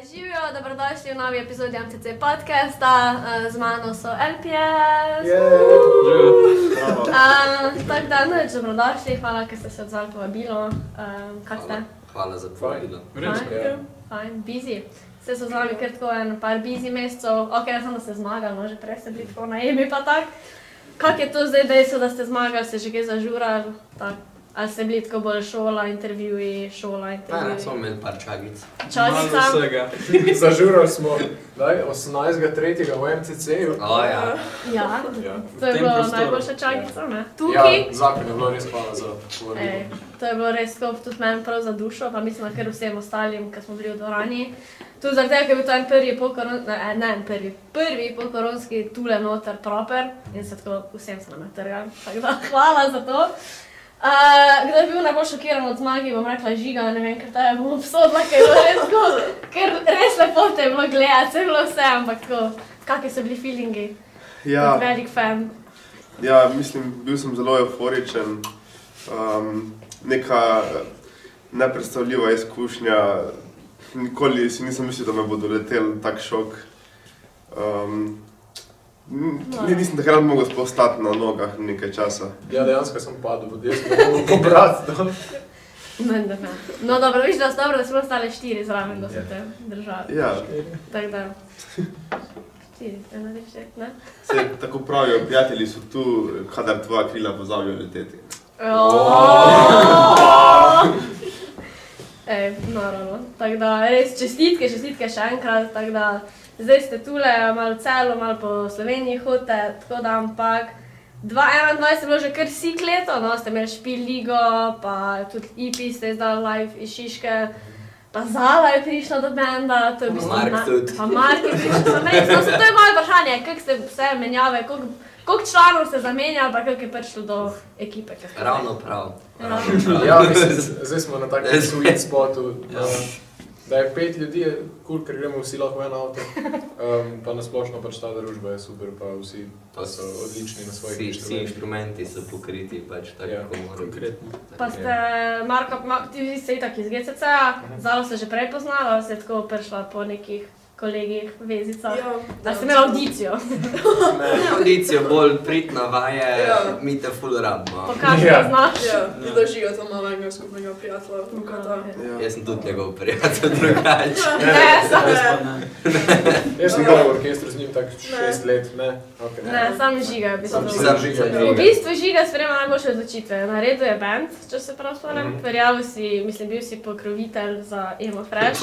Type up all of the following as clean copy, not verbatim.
Živijo, dobrodošli v novi epizodi MCC podcasta, z mano so LPS. Tako da, noč dobrodošli, hvala, ker ste se odzvali povabilo. Kak ste? Hvala za povabilo. Fajn, busy. Ste se odzvali kar tako en par busy mesecev, ok, ne samo da ste zmagali, no, že prej ste bili tako na Emi pa tak. Kak je to zdaj dejstvo, da ste zmagali, ste že kaj zažurali, tak? Ali ste bili tako bolj šola, intervjuji? Ne, smo imeli par čagic. Čagica? Malo vsega. Zažurali smo 18.3. v MCC-ju. Ja, to je bilo najboljša čagica, ne? Ja, Tukaj? zakon je bilo res hvala za povabilo. To je bilo res tako, tudi meni prav za dušo, pa mislim, da kar vsem ostalim, ki smo bili v dvorani. Tudi zaradi tega, ker je bil to en prvi polkoronski tule noter proper in se tako vsem se nam je trgali, tako da hvala za to. Kdo je bil najbolj šokiran od zmagi, bom rekla Žiga, ne vem, ker ta je bom obsodila, ker je bilo res tako, ker res lepo te je bilo gledati, se je bilo vse, ampak tako, kakvi so bili feelingi? Ja, Kot velik fan. ja, mislim, bil sem zelo euforičen, neka nepredstavljiva izkušnja, nikoli si nisem mislil, da me bo doletel tak šok. Nisem takrat mogel sploh stati na nogah nekaj časa. Ja, dejansko sem padel, jaz sem mogel pobrati. No dobro, viš, da so dobro, da smo ostali 4 zraven, da so te držali. Ja, Tako da, 4, ne? se tako pravijo, prijatelji so tu, kadar tvoja krila pozabijo leteti. Naravno. Tako da, res čestitke še enkrat, tako da zdaj ste tule, malo v Celju, malo po Sloveniji hodite, tako da, ampak 2021 je bilo že kar sik leto, no, ste imeli Špil ligo, pa tudi EP ste izdali live iz Šiške, pa Zala je prišla do benda, to je v bistvu... Mark tudi. Pa Mark je prišla, to je moje vprašanje, kako ste vse menjave, koliko članov ste zamenjali, pa kako je prišlo do ekipe? Ravno prav. Ja, mislim, zdaj smo na takem sweet spotu, da je 5 ljudi, je cool, ker gremo vsi lahko v en avto, pa nasplošno pač ta družba je super, pa vsi pa so odlični na svojih Vsi inštrumentih. inštrumenti so pokriti, pač tako, Ja, kako mora biti. Pa ste, Marko, ti ste itak iz GCC-a, Zalo ste že prej poznala, ali ste tako prišla po nekih kolegih, vezicah? Da ste imeli audicijo? Ne, audicijo bolj pridna vaje, mi te ful rabimo. Pokaži, da znaš. Ja, videla Žiga tam malo enega skupnega prijatelja, Lukata. Jaz sem tudi njegov prijatelj drugače. Jaz sem bil v orkestru z njim tak 6 let, ne? Ne, sam Žiga je v bistvu. Sam Žiga. V bistvu Žiga sprejema najboljše odločitve. Naredil je band, če se prav spomnim. Prijavil si, mislim, bil si pokrovitelj za Emo Fresh.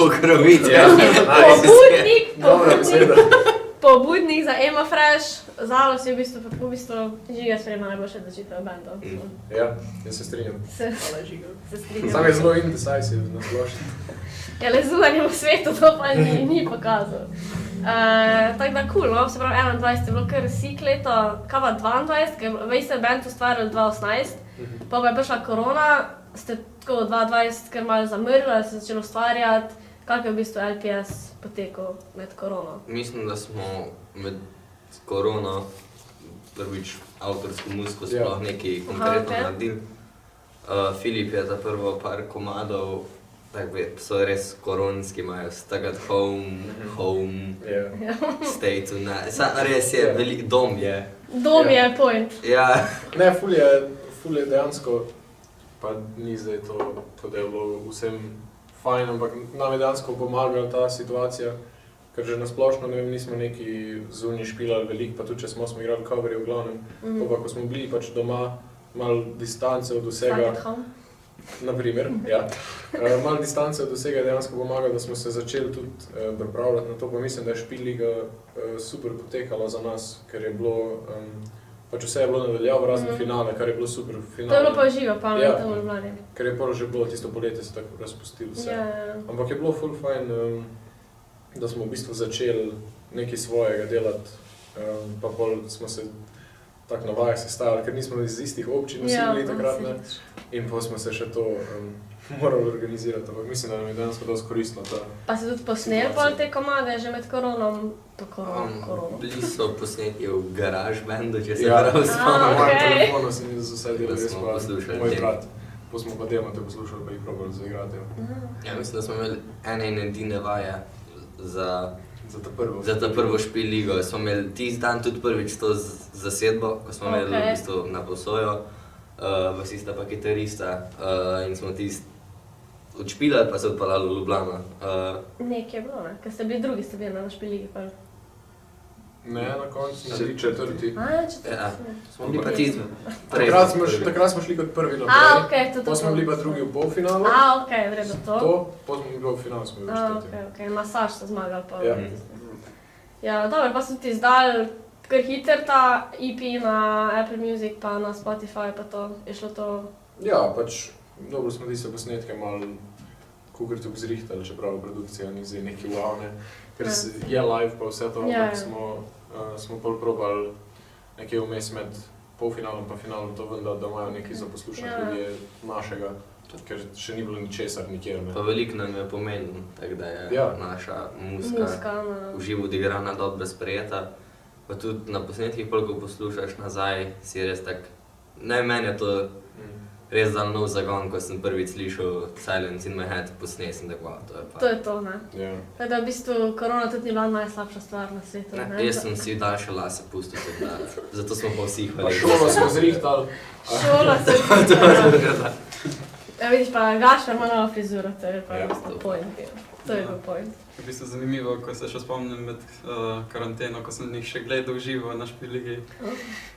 Pobudnik za Emo Fresh. Zalo si v bistvu Žiga sprejema najboljše odločitve v bandu. Ja, jaz se strinjam. Hvala Žiga. Se strinjam. Sam je zelo indecisive na splošno. Ja, le zunanjem svetu to pa ni pokazal. Tako da cool, no, se pravi 21 je bilo kar sik leto, kaj pa 22, ker veš ste band ustvarjali 2018, pa je prišla korona, ste tako 2020 kar malo zamrli, ste začeli ustvarjati, kako je v bistvu LPS potekal med korono? Mislim, da smo med korono prvič avtorsko muziko sploh nekaj konkretno naredili. Filip je za prvo par komadov, tako so res koronski, imajo stagat home, stay tonight. Res je, velik dom je. Dom je point. Ja. Ne, ful je dejansko, pa ni zdaj to, da je bilo vsem fajn, ampak nam je dejansko pomagala ta situacija, ker že nasplošno, ne vem, nismo neki zunaj špilali veliko, pa tudi če smo igrali coverje v glavnem, pa ko smo bili pač doma, malo distance od vsega. Stagat home. Naprimer, ja. Malo distance od vsega je dejansko pomagalo, da smo se začeli tudi pripravljati na to, pa mislim, da je Špil liga super potekala za nas, ker je bilo, pač vse je bilo nadaljavo, razen finale, kar je bilo super finale. To je bilo pa živo, pa ne tam v Ljubljani. Ker je pol že bilo tisto poletje se tako razpustilo vse. Ampak je bilo ful fajn, da smo v bistvu začeli nekaj svojega delati, pa pol smo se tako na vajah sestavili, ker nismo iz istih občin vsi bili takrat, ne? In pa smo se še to morali organizirati, ampak mislim, da nam je dejansko dosti koristno ta. Pa ste tudi posneli pol te komade že med koronom? Bili so posneti v garaž bandu, če se prav spomnim. Na mojem telefonu sem jih vse delal, res smo pa poslušali moj tem. brat. Pa smo pa demote poslušali, pa jih probali zaigrati. Ja, mislim, da smo imeli ene in edine vaje za ta prvo špil ligo. Smo imeli tisti dan tudi prvič to zasedbo, ko smo imeli v bistvu na posojo, basista pa kitarista in smo tisti odšpilali pa se odpeljali v Ljubljano. Nekaj je bilo, ne? Ker ste bili na špil ligi pa. Ne, na koncu smo bili četrti. Smo bili pa tisti. Takrat smo šli kot prvi naprej. Okej, to. Potem smo bili pa drugi v polfinalu. Okej, v redu to. Potem smo bili v finalu, smo bili četrti. Okej, masaž ste zmagali pa. Ja. Ja, dobro, pa so ti izdali kar hiter ta EP na Apple Music pa na Spotify pa to. Je šlo to? Ja, pač dobro smo tiste posnetke malo kukor tukaj zrihtali, čeprav produkcija ni zdaj neki wow, ne. Ker je live pa vse to, ampak smo pol probali nekaj vmes med polfinalom pa finalom to ven, da imajo nekaj za poslušati ljudje našega, ker še ni bilo ničesar nikjer. Pa veliko nam je pomenilo, tako da je naša muzika v živo odigrana dobro sprejeta. Pa tudi na posnetkih, koliko poslušaš nazaj, si res tak, ne, meni je to res dal nov zagon, ko sem prvič slišal Silence in my head, posnel sem tako, to je pa. To je to, ne? Tako da v bistvu korona tudi ni bila najslabša stvar na svetu, ne? Jaz sem si daljše lase pustil, zato smo pa vsi hvali. Pa šolo smo zrihtali. Šolo se zrihtali. Ja, vidiš pa, Gašper ima novo frizuro, to je pa point. To je bil point. V bistvu zanimivo, ko se še spomnim med karanteno, ko sem jih še gledal živo na špil ligi.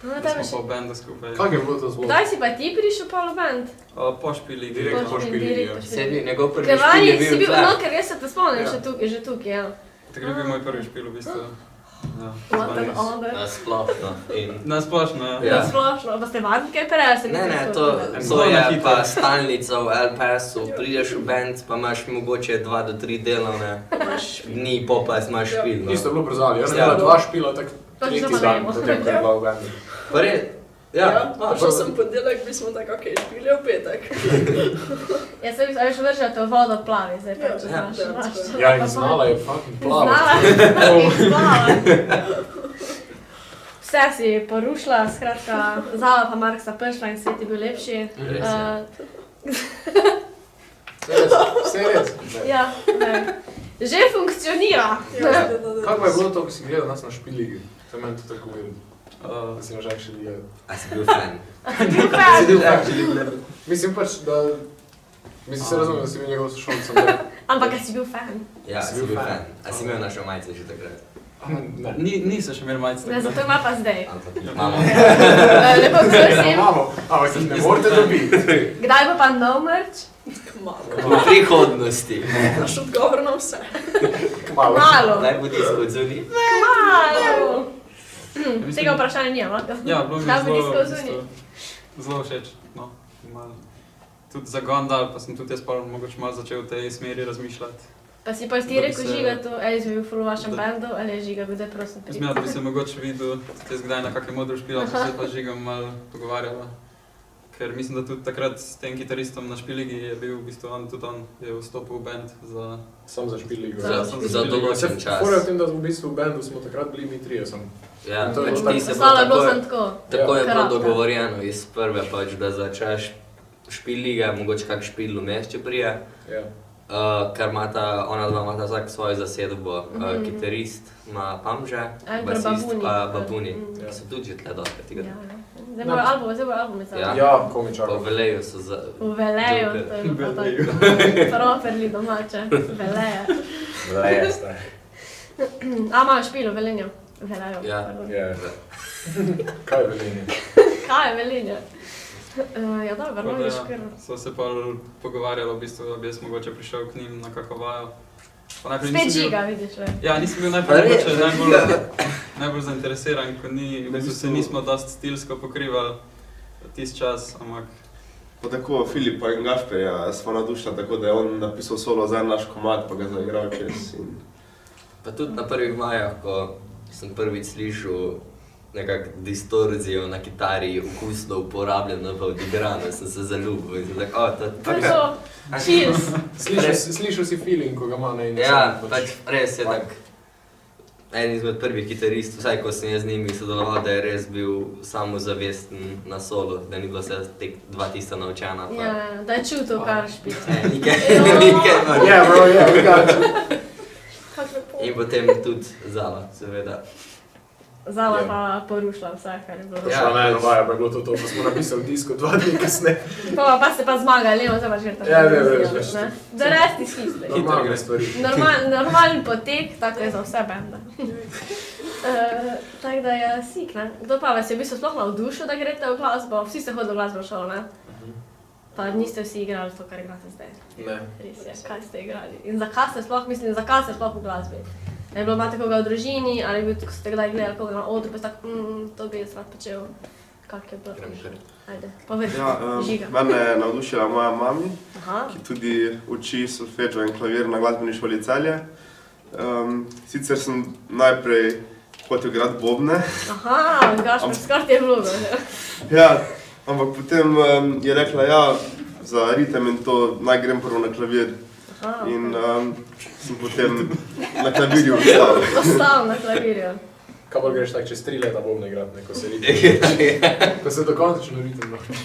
Da smo pa v bendu skupaj. Kako je bilo to zelo? Kdaj si pa ti prišel pa v bend? Po špil ligi. Direkt po špil ligi, ja. Sebi, njegov prvi špil je bil tle. No, ker jaz se te spomnim, že tukaj, ja. Tako je bil moj prvi špil v bistvu. What an honor. Nasplošno. Nasplošno, ja. Nasplošno, pa ste vadili kaj prejeli? Ne, to je pa stalnica v LPS-u, prideš v band, pa imaš mogoče 2 do 3 delovne dni, pa imaš špil. Isto je bilo brezali, jaz sem imela 2 špila, tak tretji dan, potem ko je bila v bandu. Pa res? Ja. Prišel sem ponedeljek, mi smo tako, okej, špil je v petek. Ja, se bi še vršila to vodo plavi, zdaj pa če znaš. Ja, in znala je fucking plava. Vse si porušila, skratka, Zala pa Mark sta prišla in svet je bil lepši. Vse res? Ja, ne. Že funkcionira. Kako je bilo to, ko si gledal nas na špil ligi? To je meni to tako videl. Da si na žak še gledal. A si bil fan? Mislim pač, da... Mislim se razumem, da si bil njegov sošolc. Ampak a si bil fan? Ja, si bil fan. A si imel naše majice že takrat? Ne. Niso še imeli majice takrat. Zato ima pa zdaj. Imamo. Lepo prosim. Imamo, ampak se ne morate dobiti. Kdaj bo pa nov merch? V prihodnosti. Naš odgovor na vse. Kmalo. Naj bo disko odzuni. Kmalo. Tega vprašanja nijem, lahko? Ja, bilo mi zelo všeč, no, malo. Tudi zagon dal, pa sem tudi jaz mogoče malo začel v tej smeri razmišljati. Pa si pa ti rekel Žiga tu, ali si bil v vašem bendu, ali je Žiga bil zdaj prosim prišel? Jaz da bi se mogoče videl, tudi kdaj na kakšne modro špila, pa se pa z Žigom malo pogovarjala. Ker mislim, da tudi takrat s tem kitaristom na špil ligi je bil v bistvu tudi on je vstopil v bend za... Sam za špil ligo. Za določen čas. Fora v tem, da v bistvu v bendu smo takrat bili mi trije sam. Ja, pač ti se tako je bilo dogovorjeno iz prve pač, da začneš špil lige, mogoče kak špil vmes, če prije. Ker ona dva imata vsak svojo zasedbo, kitarist ima Pamže, basist pa Babuni. So tudi že tle dostkrat igrali. Zdaj bojo albumi za... Ja, komičar. Pa v Veleju so za... V Veleju, to je bilo pa tako properli domače, Veleje. Veleje ste. A, imajo špil v Velenju? V Veleju, pardon. Ja. Kaj je Velenje? Kaj je Velenje? Ja, dobro, no vidiš, ker... So se pa pogovarjali v bistvu, da bi jaz mogoče prišel k njim na kako vajo. Spet Žiga, vidiš, ve. Ja, nisem bil najbolj zainteresiran, ko se nismo dosti stilsko pokrivali tisti čas, ampak... Pa tako Filipa in Gašperja smo nadušila tako, da je on napisal solo za naš komad, pa ga zaigral čez in... Pa tudi na prvih vajah, ko sem prvič slišal nekak distorzijo na kitari, okusno uporabljeno pa odigrano, sem se zaljubil in sem tako, to je to, cheers! Slišal si feeling, ko ga ima na eni ja, pač res je tak, en izmed prvih kitaristov, vsaj ko sem jaz z njimi sodeloval, da je res bil samozavesten na solo, da ni bilo vse dva tista naučena. Ja, da je čutil, kar špil. Nikaj. Yeah bro, yeah, we got you. In potem tudi Zala, seveda. Zala pa porušila vse, kar je bilo. Šla na eno vajo, pa je bilo to, pa smo napisali disko 2 dni kasneje. Pa ste pa zmagali, ne, zdaj pa že tako. Ja, ne. Da resti skisli. Hitro gre stvari. Normalen potek, tako je za vse bende. Tako da je sik, ne. Kdo pa vas je v bistvu sploh navdušil, da greste v glasbo? Vsi ste hodili v glasbo šolo, ne? Pa niste vsi igrali to, kar igrate zdaj. Ne. Res je, kaj ste igrali? In zakaj ste sploh v glasbi? Je bilo imate koga v družini, ali je bil, ko ste kdaj gledali koga na odru, pa ste tako, to bi jaz rad počel. Kak je bilo? Ajde, povedi, Žiga. Mene je navdušila moja mami, Aha. ki tudi uči solfeggio in klavir na glasbeni šoli Celje. Sicer sem najprej hotel igrati bobne. Aha, Gašper, skrat je vlogo. Ja, ampak potem je rekla, ja, za ritem in to naj grem prvo na klavir. Aha, In sem potem na klavirju ostal. Ostal na klavirju. Kaj bolj greš tako čez 3 leta bobne igrati, ko se ritem. Ko se dokončno ritem naučiš.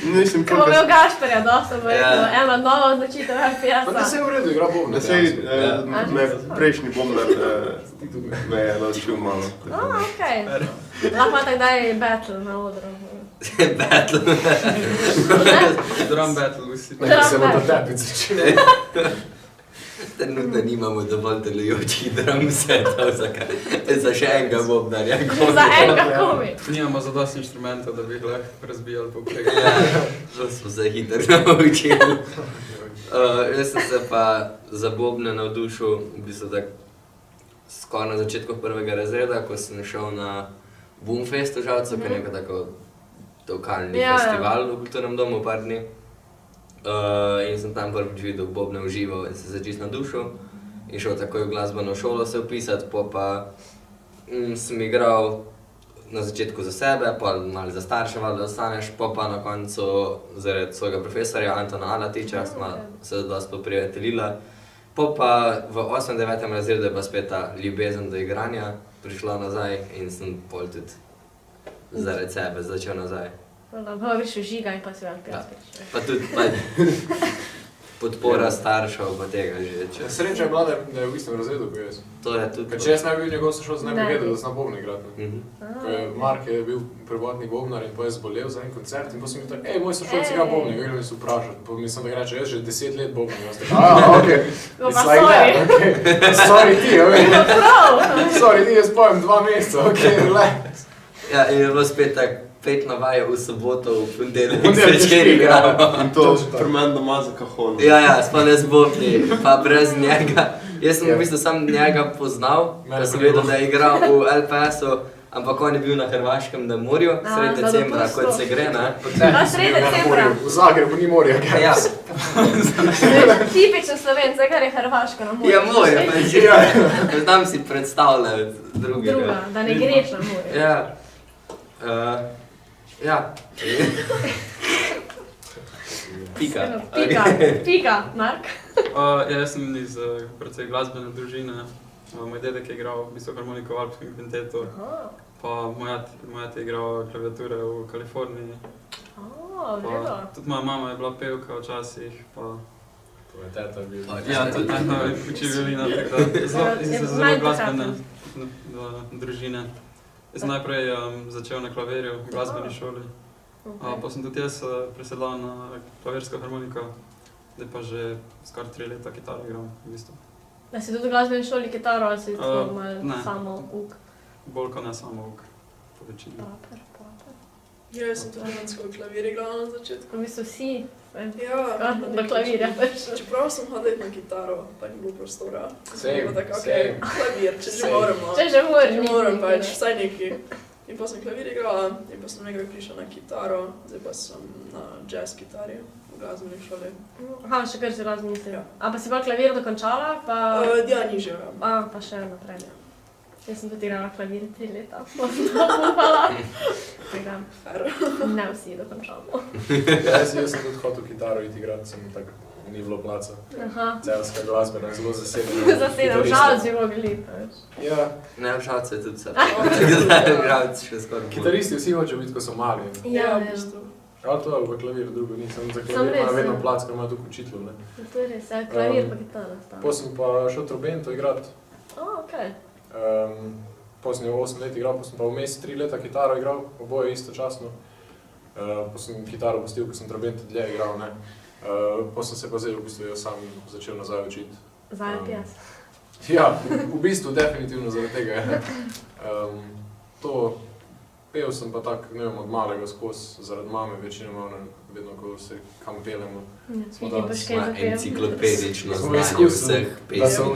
Mislim, Ko bo imel Gašperja dosta, bo rekel, ena nova odločitev Pa FPS-a. da se je v redu, igra bobne. me prejšnji bobnar me je naučil malo. Okej. Lahko ima tako daj battle na odru. Battle. Drum battle, vsi. Ne, se bo to tepiti začel. Trenutno nimamo dovolj delujočih drum setov za še enega bobnarja. Za enega komi. Nimamo zadosti inštrumentov, da bi jih lahko razbijali po prek. Ja, to smo se hitro naučili. Jaz sem se pa za bobne navdušil v bistvu tako skoraj na začetku 1. razreda, ko sem šel na Boomfest v Žalcu, ki je nekaj tako lokalni festival v kulturnem domu par dni. In sem tam prvič videl bobne v živo in se začel navdušil. In šel takoj v glasbeno šolo se vpisati, pa sem igral na začetku za sebe, pa malo za starše, da ostaneš, pa na koncu zaradi svojega profesorja Antona Alatiča smo se dosti poprijateljila. Pa v 8. 9. razredu je pa spet ta ljubezen do igranja prišla nazaj in sem pol tudi zaradi sebe začel nazaj. Pa viš v Žiga in pa se vam Ja. spet. Pa tudi podpora staršev pa tega že. Sreča je bila, da je v istem razredu kot jaz. To je tudi. Ker če jaz ne bi bil njegov sošolc, ne bi Ne. vedel, da znam bobne igrati. Ko je Mark je bil prvotni bobnar in pa je zbolel za en koncert in pa sem bil tak, moj sošolc igra bobne, in me so vprašali, pa mislim, da reče, jaz že 10 let bobnem. Jaz tako, okej, it's like that, okej, sorry ti, sorry ti, jaz pojem 2 meseca, okej, relax. Ja, in je bilo spet tako 5 na vajo v soboto, v ponedeljek Ponedeljek zvečer špil, igramo. In to pri meni doma za kahon. Ja, sploh ne z bobni, pa brez njega. Jaz sem v bistvu sam njega poznal, Mene pa sem pa ni vedel, bilo. da je igral v LPS-u, ampak on je bil na Hrvaškem na morju, sred za decembra, dopustu. kot se gre, ne? Sredi decembra. V Zagrebu ni morja, kaj? Ja, Tipičen Slovenc, zdaj kar je Hrvaška na morju. ja morje, pa že. Znam si predstavljati drugega. Druga, da ne greš na morje. Ja. Ja. Pika. Pika, Mark. Jaz sem iz precej glasbene družine. Moj dedek je igral v bistvu harmoniko v alpskem kvintetu, pa moj ati je igral klaviature v Kaliforniji. Vredo. Tudi moja mama je bila pevka včasih, pa To je teta bil. ja, tudi teta uči violino, tako da zelo glasbene družine. Jaz sem najprej začel na klavirju v glasbeni šoli, pa sem tudi jaz presedlal na klavirsko harmoniko, zdaj pa že skoraj 3 leta kitaro igram v bistvu. Da si tudi v glasbeni šoli kitaro, ali si tako malo ne. samo uk? Bolj kot ne samo uk, po večini. Paper. Ja, jaz sem tudi dejansko klavir igrala na začetku. V bistvu vsi, Ja, do klavirja veš. čeprav sem hodila na kitaro, pa ni bilo prostora. Same, Tako, same. klavir, če že Same. moramo. Če že moraš, Če moram pač, vsaj neki. In pa sem klavir igrala, in pa sem nekaj prišla na kitaro, zdaj pa sem na jazz kitari v glasbeni šoli. Aha, še kar si razmislil. Ja. A pa si pa klavir dokončala, pa... Ja, ni že. Pa še naprej. Ja. Jaz sem tudi igrala klavir 3 leta, pa sem upala. Ne vsi dokončamo. Jaz sem tudi hotel kitaro iti igrati, sem tako ni bilo placa. Aha. Celska glasbena, zelo zasedena. Zasedam, žal si mogli, veš. Ja, Ne, v Žalcu je tudi vse. Igralci še skoraj bolj. kitaristi vsi hočejo biti, ko so mali. Ja, v bistvu. Ali to ali pa klavir, drugo ni, samo za Samo klavir res, ima vedno ja. plac, ker ima tukaj učitelj, ne. To je res, ja, klavir pa kitara sta. Potem sem pa šel trobento igrati, Okay. Pa sem 8 let igral, pa sem pa vmes 3 leta kitaro igral, oboje istočasno. Pa sem kitaro pustil, ko sem trobente dlje igral, ne. Pa sem se pa zdaj v bistvu sam začel nazaj učiti. Zdaj pijas. Ja, v bistvu definitivno zaradi tega. Pel sem pa tako, ne vem, od malega skozi, zaradi mame večinoma, vedno, ko se kam pelemo. Enciklopedično znanje vseh pesmi. Da so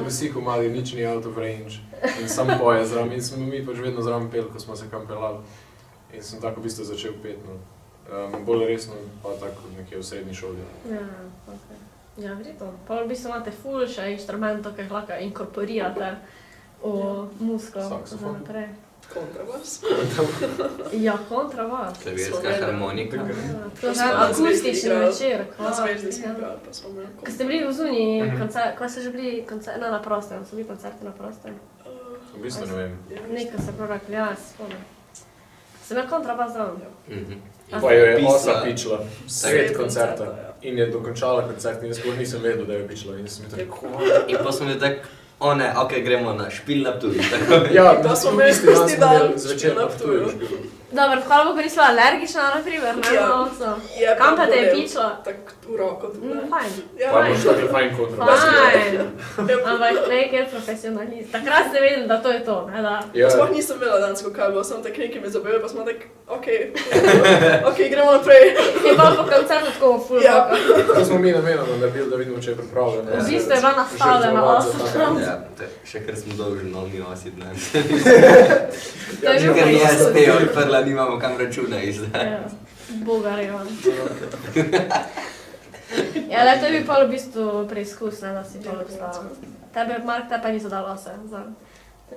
vsi komadi, nič ni out of range in sam poje zraven. In smo mi pač vedno zraven pel, ko smo se kam pelali. In sem tako v bistvu začel pet, no. Bolj resno pa tako nekje v srednji šoli. Ja, ok. Ja, verjetno. Pa v bistvu imate ful še inštrumentov, ki jih lahko inkorporirate v muziko. Saksofon. Kontrabas. Ja, kontrabas. Klavirska harmonika. To je akustični večer. Na Zvezdi smo igrali, pa smo imeli. Ko ste bili v zunji, ko ste že bili na prostem, so bili koncerti na prostem? V bistvu ne vem. Nekaj se prav rekli, ja, se spomnim. Sem imel kontrabas zraven. Pa jo je Osa pičila sred koncerta in je dokončala koncert in jaz sploh nisem vedel, da jo je pičila in sem mi tako... In pa smo bili tako, ok, gremo na špil na Ptuju. Ja, to smo imeli isti dan zvečer na Ptuju. Dobro, hvala Bogu, nisva alergična, na primer, ne? Ja. Kam pa te je pičila? Tako v roko tudi. Fajn. Pa boš tako fajn kontrabas. Fajn. Ampak nekaj je profesionalist. Takrat ste vedeli, da to je to, ne da? Sploh nisem vedela dansko kablo, sem tako nekaj me zabavila, pa smo tako, ok, gremo naprej. Je pa po koncertu tako full roka. To smo mi namenoma naredili, da vidimo, če je pripravljeno. V bistvu je bila nastavljena osa. Ja, še kar smo dolžni novi osi danes. To je že Ker je SP odprla, nimamo kam računa izdati. Boga revan. Ja, le to je bil pa v bistvu preizkus, ne, da si to obstavil. Tebe, Mark, te pa niso dali ose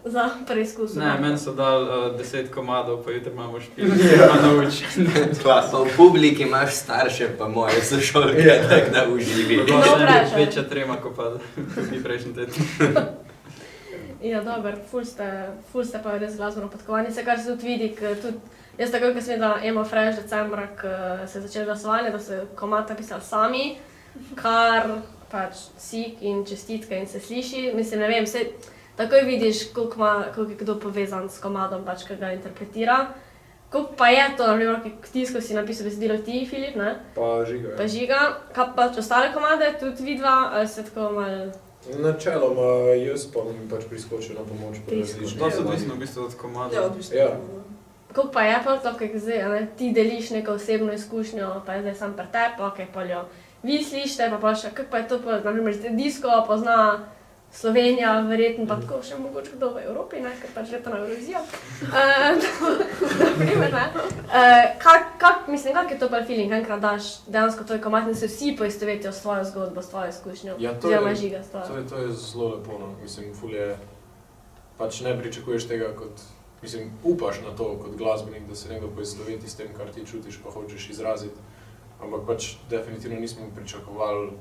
za preizkus. Ne, meni so dali 10 komadov, pa jutri imamo špil, pa nauči. Pa v publiki imaš starše, pa moje sošolke, tako da uživi. No, vprašaj. Večja trema, ko pa mi prejšnji teden. Ja, dober, ful ste pa res glasbeno podkovani, se kar se tudi vidi, tudi jaz takoj, ko sem videla Emo Fresh decembra, ko se je začelo glasovanje, da so komad napisali sami, kar pač sik in čestitke in se sliši, mislim, ne vem, se takoj vidiš, koliko je kdo povezan s komadom, pač, ki ga interpretira. Koliko pa je to, naprimer, tisko si napisal besedilo ti, Filip, ne? Pa Žiga, ja. Pa Žiga, kaj pa ostale komade, tudi vidva, ali se tako malo... Načeloma jaz pa mi pač priskočil na pomoč pri različnih. To se odvisno v bistvu od komada. Ja, odvisno. Ja. Koliko pa je pa to, kako zdaj, ne? Ti deliš neko osebno izkušnjo, pa je zdaj sam pri tebi, ok, pa jo vi slišite, pa še, kako pa je to, naprimer, disko pozna Slovenija, verjetno pa tako še mogoče kdo v Evropi, ne, ker pač leta na Eurovizijo. Naprimer, ne. Mislim, kak je to pa feeling, enkrat daš dejansko tvoj komad in se vsi poistovetijo s tvojo zgodbo, s tvojo izkušnjo, oziroma Žiga s tvojo. To je zelo lepo, no. Mislim, ful je, pač ne pričakuješ tega kot, mislim, upaš na to kot glasbenik, da se nekdo poistoveti s tem, kar ti čutiš, pa hočeš izraziti. Ampak pač definitivno nismo pričakovali,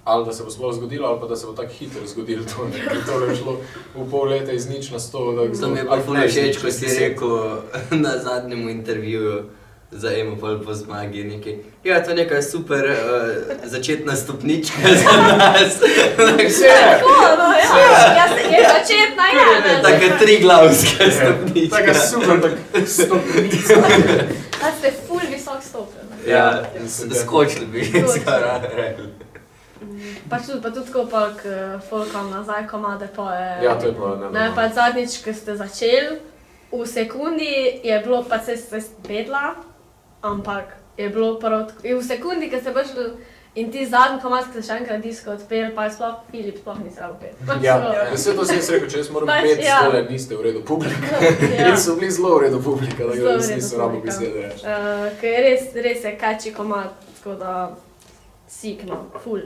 ali da se bo sploh zgodilo, ali pa da se bo tako hitro zgodilo to, ker to je šlo v pol leta iz nič na 100. To mi je pa ful všeč, ko si rekel na zadnjem intervjuju za Emo pol po zmagi nekaj. Ja, to je neka super začetna stopnička za nas. Tako, no, ja, je začetna, ja, ne. Taka triglavska stopnička. Taka super, tak stopnica. Ta ste ful visok stopen. Ja, skočili bi skoraj rekli. Pa tudi tako pa k folkom nazaj komade poje. Ja, to je pa ne. Ne, pa zadnjič, ko ste začeli, v sekundi je bilo, pa se ste vedla, ampak je bilo prav tako. In v sekundi, ko ste prišli in ti zadnji komad, ko ste še enkrat disko odpeli, pa je sploh Filip sploh nisi rado pet. Ja, vse to sem jaz rekel, če jaz moram pet, stole niste v redu publika. In so bili zelo v redu publika, da ga res nisem rabo besede reči. Ker res je catchy komad, tako da sik, no, ful,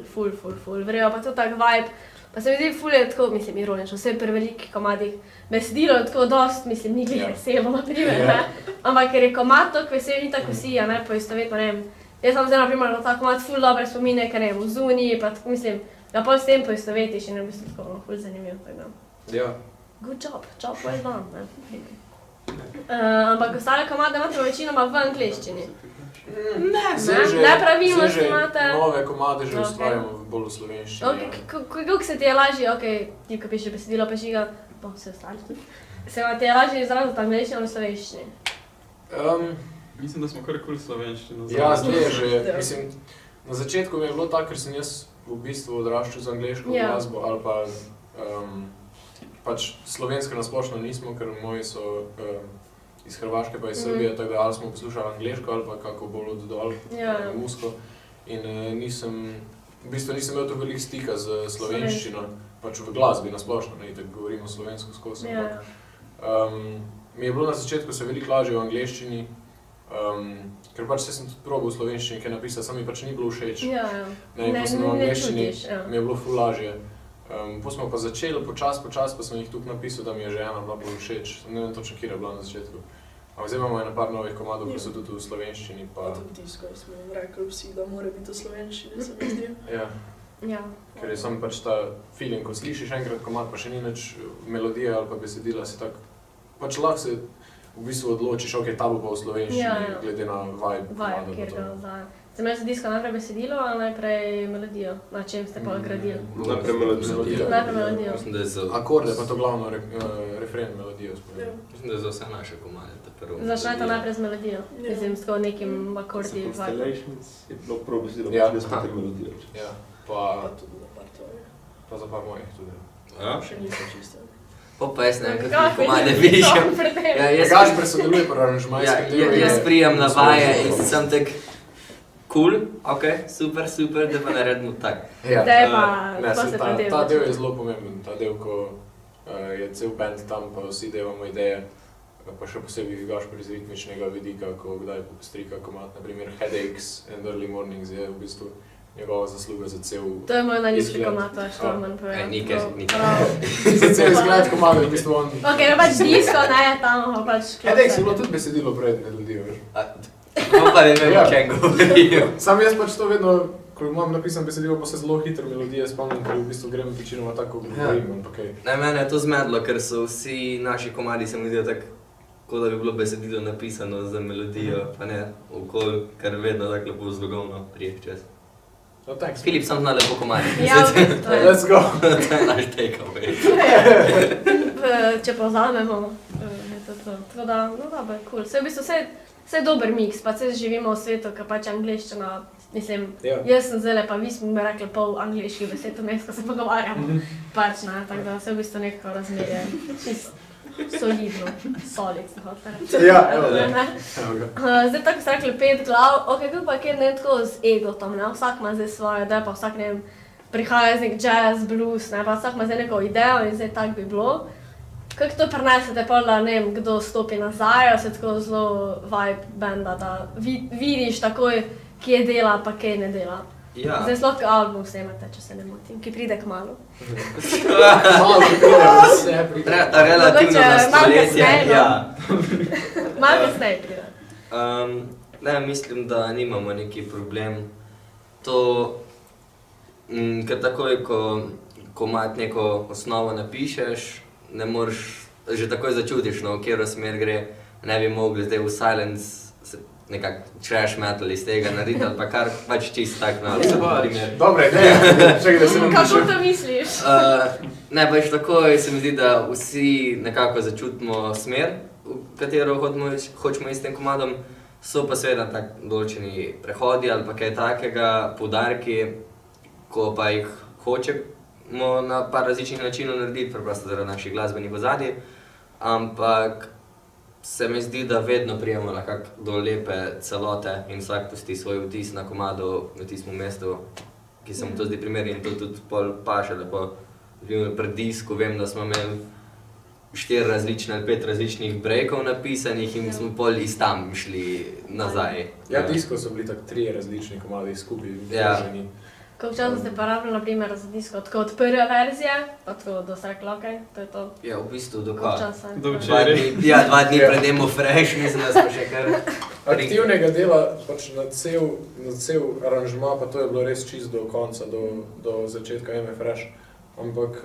vrejo pa to tak vibe, pa se mi zdi ful je tako, mislim, ironično, vse pri velikih komadih, besedilo je tako dost, mislim, ni glih veselo, na primer, ne, ampak ker je komad tako vesel, ni tako vsi, a ne, poistovetno, ne vem, jaz sem zdaj, na primer, na ta komad ful dobre spomine, ker ne vem, v zuniji, pa tako, mislim, ga pol s tem poistovetiš in je v bistvu tako, ful zanimiv, tako da. Ja. Good job well done, ne. Ampak ostale komade imate večinoma v angleščini. Nepravilnost imate. Nove komade že ustvarjamo bolj v slovenščini. Kako se ti je lažje, ti ko pišeš besedilo, pa žiga, pa vse ostali tudi. Se vam ti je lažje izraziti angleščino ali slovenščini? Mislim, da smo kar kul slovenščino. Ja, zdaj že. Mislim, na začetku mi je bilo tako, ker sem jaz v bistvu odraščal z angleško glasbo, ali pa pač slovenske nasplošno nismo, ker moji so iz Hrvaške pa iz Srbije, tako da ali smo poslušali angleško ali pa kako bolj od dol, musko. In v bistvu nisem imel to veliko stika z slovenščino, pač v glasbi nasplošno, ne, tako govorimo slovensko skozi. Mi je bilo na začetku se veliko lažje v angleščini, ker pač sem tudi probal v slovenščini, kaj napisal, samo mi pač ni bilo všeč. Ne, ko sem v angleščini, mi je bilo ful lažje. Potem smo pa začeli počas, pa sem jih tukaj napisal, da mi je že ena bila bolj všeč. Ne vem točno, kjer je bila na začetku. Ampak zdaj imamo ena par novih komadov, ki so tudi v slovenščini. Pa tudi tisto, ko smo rekli vsi, da mora biti v slovenščini, se mi zdi. Ja. Ker je samo pač ta feeling, ko slišiš enkrat komad, pa še ni nič melodije ali pa besedila, si tak, pač lahko se v bistvu odločiš, ok, ta bo pa v slovenščini, glede na vibe komada. Kjer ga vzdaja. Ste imeli za disko najprej besedilo ali najprej melodijo? Na čem ste pa gradili? Najprej melodijo. Najprej melodijo. Mislim, da je za... Akorde, pa to glavno refren melodijo spomenu. Mislim, da je za vse naše komade ta prvo. Začnete najprej z melodijo? Mislim, s tako nekim akordi. Constellations je bilo prvo besedilo, Ja. pa še spet melodijo. Ja, Pa tudi za par tvojih. pa za par mojih tudi. Še nisem čisto. Pa jaz ne vem, kako komade pišem. Gašper sodeluje pri aranžmajskem delu. Jaz prijam na vaje in sem tak cool, ok, super, da pa naredimo tak. Ja, Zdaj pa, ne, pa se ta predeva. del je zelo pomemben, ta del, ko je cel band tam, pa vsi delamo ideje, pa še posebej Gašper iz ritmičnega vidika, ko kdaj popestri kak komad, naprimer Headaches and Early Mornings je v bistvu njegova zasluga za cel To je moj najljubši komad, to je što manj povem. Nikaj. za cel izgled komada, v bistvu on... Ok, no pač disko, ne, tam pa pač Headaches je bilo tudi besedilo pred melodijo, veš. Pa ne vem, o čem govorijo. Sam jaz pač to vedno, ko imam napisan besedilo, pa se zelo hitro melodije spomnim, ker v bistvu grem večinoma tako, kot govorim, ampak Ne, mene je to zmedlo, ker so vsi naši komadi se mi zdijo tako, kot da bi bilo besedilo napisano za melodijo, pa ne okoli, kar vedno tako lepo zlogovno prije čez. No, thanks. Filip sam zna lepo komadi. Ja, v bistvu to je. Let's go! To je naš takeaway. Če povzamemo, je to to. Tako da, no dobro, cool. Vse v bistvu vse je dober miks, pa vse živimo v svetu, ki pač angleščina, mislim, jaz sem zdajle, pa vi smo mi rekli pol angliških besed vmes, ko se pogovarjamo. Pač, ne, tako da vse v bistvu neko razmerje, čist solidno, solid se hoče reči. Ja, evo. Zdaj tako ste rekli 5 glav, ok, kako pa je ne tako z egotom, ne, vsak ima zdaj svoje, da pa vsak, ne vem, prihaja z nek jazz, blues, ne, pa vsak ima zdaj neko idejo in zdaj tak bi bilo. Kako to prenesete pol, da ne vem, kdo stopi nazaj, se tako zelo vibe benda, da vidiš takoj, kje dela, pa kje ne dela. Ja. Zdaj lahko album snemate, če se ne motim, ki pride kmalu. Malo pride, vse pride. Relativno na stoletje, ja. Malo kasneje pride. Ne, mislim, da nimamo neki problem. To, ker takoj, ko imaš neko osnovo napišeš, ne moreš, že takoj začutiš, no, v katero smer gre, ne bi mogli zdaj v silence nekak trash metal iz tega narediti, ali pa kar pač čist tak na primer. Dobre, ne, čekaj, da se nam Kako to misliš? Ne, pač takoj se mi zdi, da vsi nekako začutimo smer, v katero hočemo s tem komadom, so pa seveda tak določeni prehodi ali pa kaj takega, poudarki, ko pa jih hočemo na par različnih načinov narediti, preprosto zaradi naših glasbenih ozadij, ampak se mi zdi, da vedno prijemo nekako do lepe celote in vsak pusti svoj vtis na komadu v tistem mestu, ki se mu to zdi primerno in to tudi pol paše lepo. Pri disku vem, da smo imeli 4 različne ali 5 različnih breakov napisanih in smo pol iz tam šli nazaj. Ja, disko so bili tako 3 različni komadi skupaj vloženi. Koliko časa ste pa rabili, na primer, za disko, tako od prve verzije, pa tako do ste rekli, okej, to je to? Ja, v bistvu do Koliko časa? Do včeraj. 2 dni pred Emo Fresh, mislim, da smo še kar... Aktivnega dela pač na cel aranžma, pa to je bilo res čisto do konca, do začetka Emo Fresh. Ampak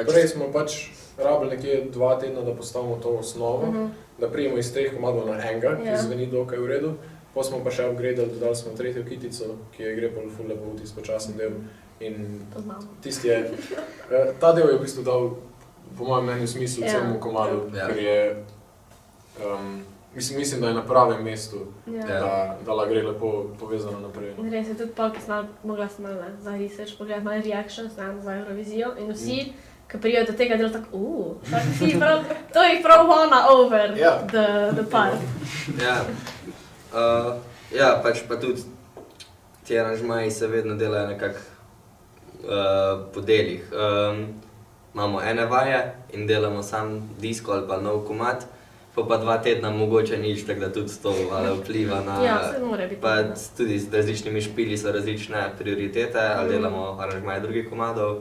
prej smo pač rabili nekje 2 tedna, da postavimo to osnovo, da prijemo iz 3 komadov na enega, ki zveni dokaj v redu. Pa smo pa še upgradali, dodali smo tretjo kitico, ki je gre bolj ful lepo v tisti počasen del. In tisti je, ta del je v bistvu dal, po mojem mnenju, smislu celemu komadu, ker je, mislim, da je na pravem mestu, da gre lepo povezano naprej. Res je tudi pol, ki sem mogla za research pogledati malo reactions za Eurovizijo in vsi, ki prijajo do tega dela tako, to je prav won over the part. Ja, pač pa tudi ti aranžmaji se vedno delajo nekako po delih. Imamo ene vaje in delamo sam disko ali pa nov komad, pa 2 tedna mogoče nič, tako da tudi to vpliva na... Ja, se mora biti. Pa tudi z različnimi špili so različne prioritete, ali delamo aranžmaje drugih komadov,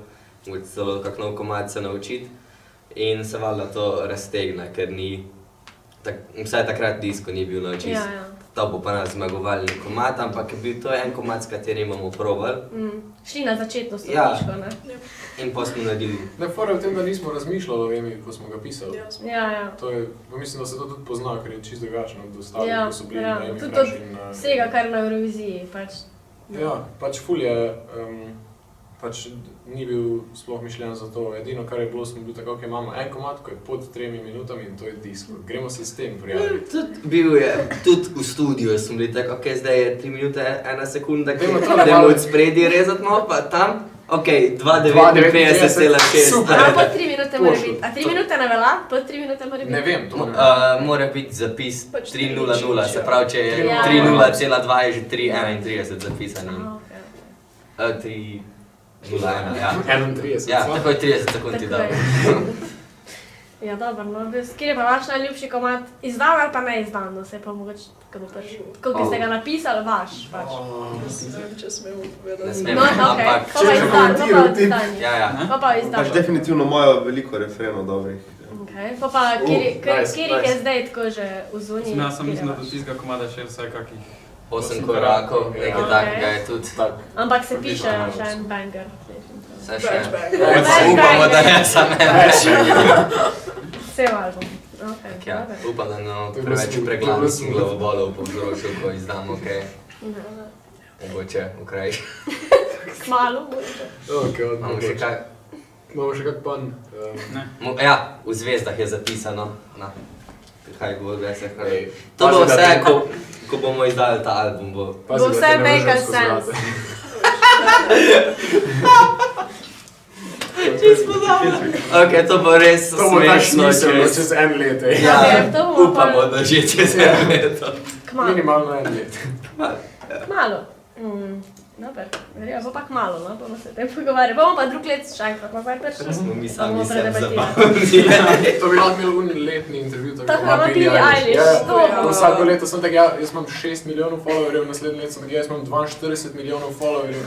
mogoče celo kak nov komad se naučiti in se valjda to raztegne, ker ni... Vsaj takrat disko ni bil naučiti. To bo pa nas zmagovalni komad, ampak je bil to en komad, s katerim bomo probali. Šli na začetno stopničko, ne? In pa smo naredili. Ne, fora v tem, da nismo razmišljali o Emi, ko smo ga pisali. Ja. To je, mislim, da se to tudi pozna, ker je čisto drugačno od ostalih, ko so bili na Emi Crash in... Tudi od vsega, kar na Euroviziji, pač. Ja, pač ful je, pač ni bil sploh mišljen za to. Edino, kar je bilo, smo bili tako, imamo en komad, ko je pod 3 minutami in to je disko. Gremo se s tem prijaviti. Bil je, tudi v studiu smo bili tako, ok, zdaj je 3 minute, 1 sekunda, gremo od spredi rezati, no, pa tam, ok, 2:59,6. Super. A pod 3 minute mora biti. A 3 minute ne velja? Pod 3 minute mora biti? Ne vem, to ne vem. Mora biti zapis 3:00, se pravi, če je 3:0,2 je že 3:31 zapisani. 3:01, ja. 31. Ja, tako je 30 sekund ti dal. Ja, dobro, no, kjer je pa vaš najljubši komad? Izdan ali pa ne izdan, no, se pa mogoče, ko bo prvi. Koliko ste ga napisali, vaš, pač. Ne vem, če smemo povedati. Ne smemo, ampak... Če že komentirati. Ja. Pa izdan. Pač definitivno imajo veliko refrenov dobrih. Pa kjer je zdaj tako že v zunji? Jaz sem mislim, da do tistega komada še vsaj kakih 8 korakov, nekaj takega je tudi. Ampak se piše še en banger. Vse še. Upamo, da je sam en banger. Cel album. Upam, da ne preveč preglasnih glavobolov povzročil, ko izdamo kaj. Mogoče v kraj. Kmalu mogoče. Imamo še kak pan? Ja, v zvezdah je zapisano. Kaj bo vse hrali. To bo vse, ko bomo izdali ta album, bo vse make sense. Čisto dobro. Ok, to bo res smešno. Čez en let. Ja, upamo, da že čez en leto. Minimalno en let. Kmalo. Dober, verjel, bo pa kmalo, no, bomo se o tem pogovarjali. Bomo pa drug let še enkrat nazaj prišli. Smo mi sami sebi zabavili. To bi lahko imel un letni intervju, tako ima Billie Eilish. Vsako leto sem tak, jaz imam 6 milijonov followerjev, naslednje leto sem tak, jaz imam 42 milijonov followerjev.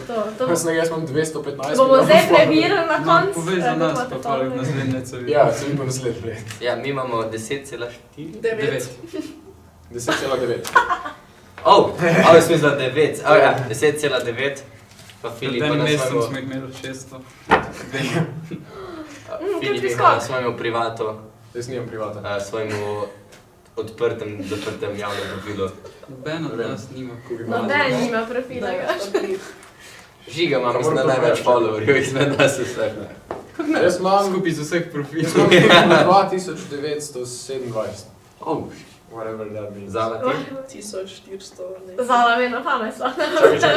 Jaz imam 215 milijonov. Bomo zdaj preverili na koncu. Povej za nas, pa pa naslednje leto vidim. Ja, se mi pa naslednje let. Ja, mi imamo 10,4. 10,9. Jaz mislim, da 9. Ja, 10,9. Pa Filip pa na svojemu... smo imeli 600. Filip ima na svojemu privatu. Jaz nimam privata. Svojemu odprtem, zaprtem javnem profilu. Noben od nas nima. Noben nima profila. Žiga ima mislim, da največ followerjev izmed nas vseh. Jaz imam skupaj z vseh profilov. Jaz imam 2927. Whatever that means. Zala ti? 1400. Zala ve na pamet.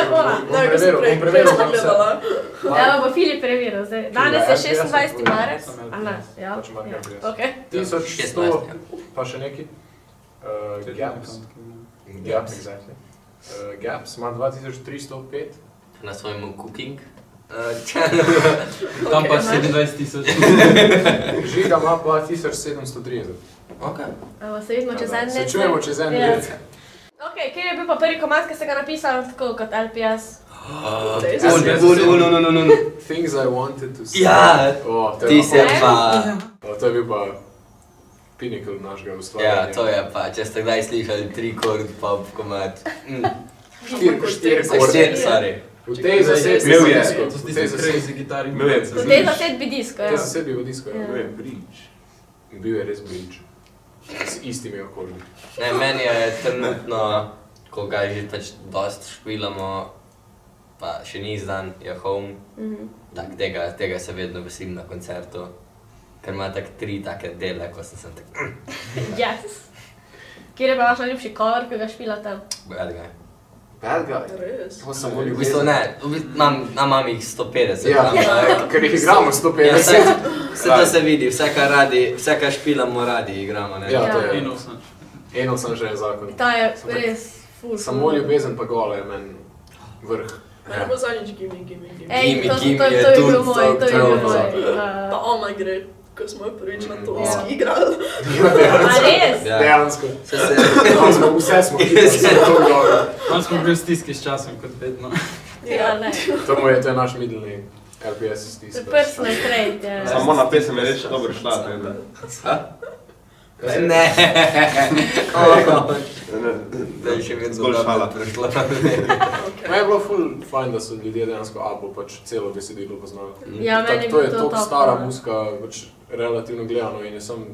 Bom preveril. Evo bo Filip preveril zdaj. Danes je 26. marec. A ne, ja. Ok. 1100, pa še neki. Gaps. Gaps, exactly. Gaps ima 2305. Na svojemu cooking. Tam pa 27,000. Žiga ima pa 1730. Ok. Evo, se vidimo čez en let. Se čujemo čez en let. Ok, kjer je bil pa prvi komad, ki ste ga napisali tako kot LPS? Things I wanted to say. Ja, ti se pa... To je bil pa pinnacle našega ustvarjanja. Ja, to je pa, če ste kdaj slišali 3-chord pop komad. 4-chord, sorry. V tej zasedbi Imel je, disko. to ste si crazy gitari. V tej zasedbi disko, ja. V tej zasedbi v disko, ja. Bil je bridge. Bil je res bridge. S istimi okolji. Ne, meni je trenutno ko ga že pač dost špilamo, pa še ni izdan, je Home. Tak, tega se vedno veselim na koncertu, ker ima tak 3 take dele, ko sem tak... Yes! Kjer je pa vaš najljubši cover, ki ga špilate? Bad Guy. Bad Guy? Res? V bistvu ne, imam jih 150. Ja, ker jih igramo 150. Vse to se vidi, vse kar špilamo radi igramo, ne? Ja, to je. Eno sem že zakon. Ta je res ful. Samo ljubezen pa gola je meni vrh. Mene bo zadnjič Gimme. Gimme to je je bil tudi moj, to je bil moj. Pa Oh My Great, ko smo prvič na to igrali. A res? Dejansko. Vse smo Tam smo bili v stiski s časom, kot vedno. Ja, ne. To je naš middle RPS stisk. Personal trait, ja. Samo na pesem je reč dobro šla. Ne. Da je še vedno dobra prišla. Me je bilo ful fajn, da so ljudje dejansko Abbo pač celo besedilo poznali. Ja, meni je To bilo je to toliko top. stara muzika, pač relativno gledano in je sem...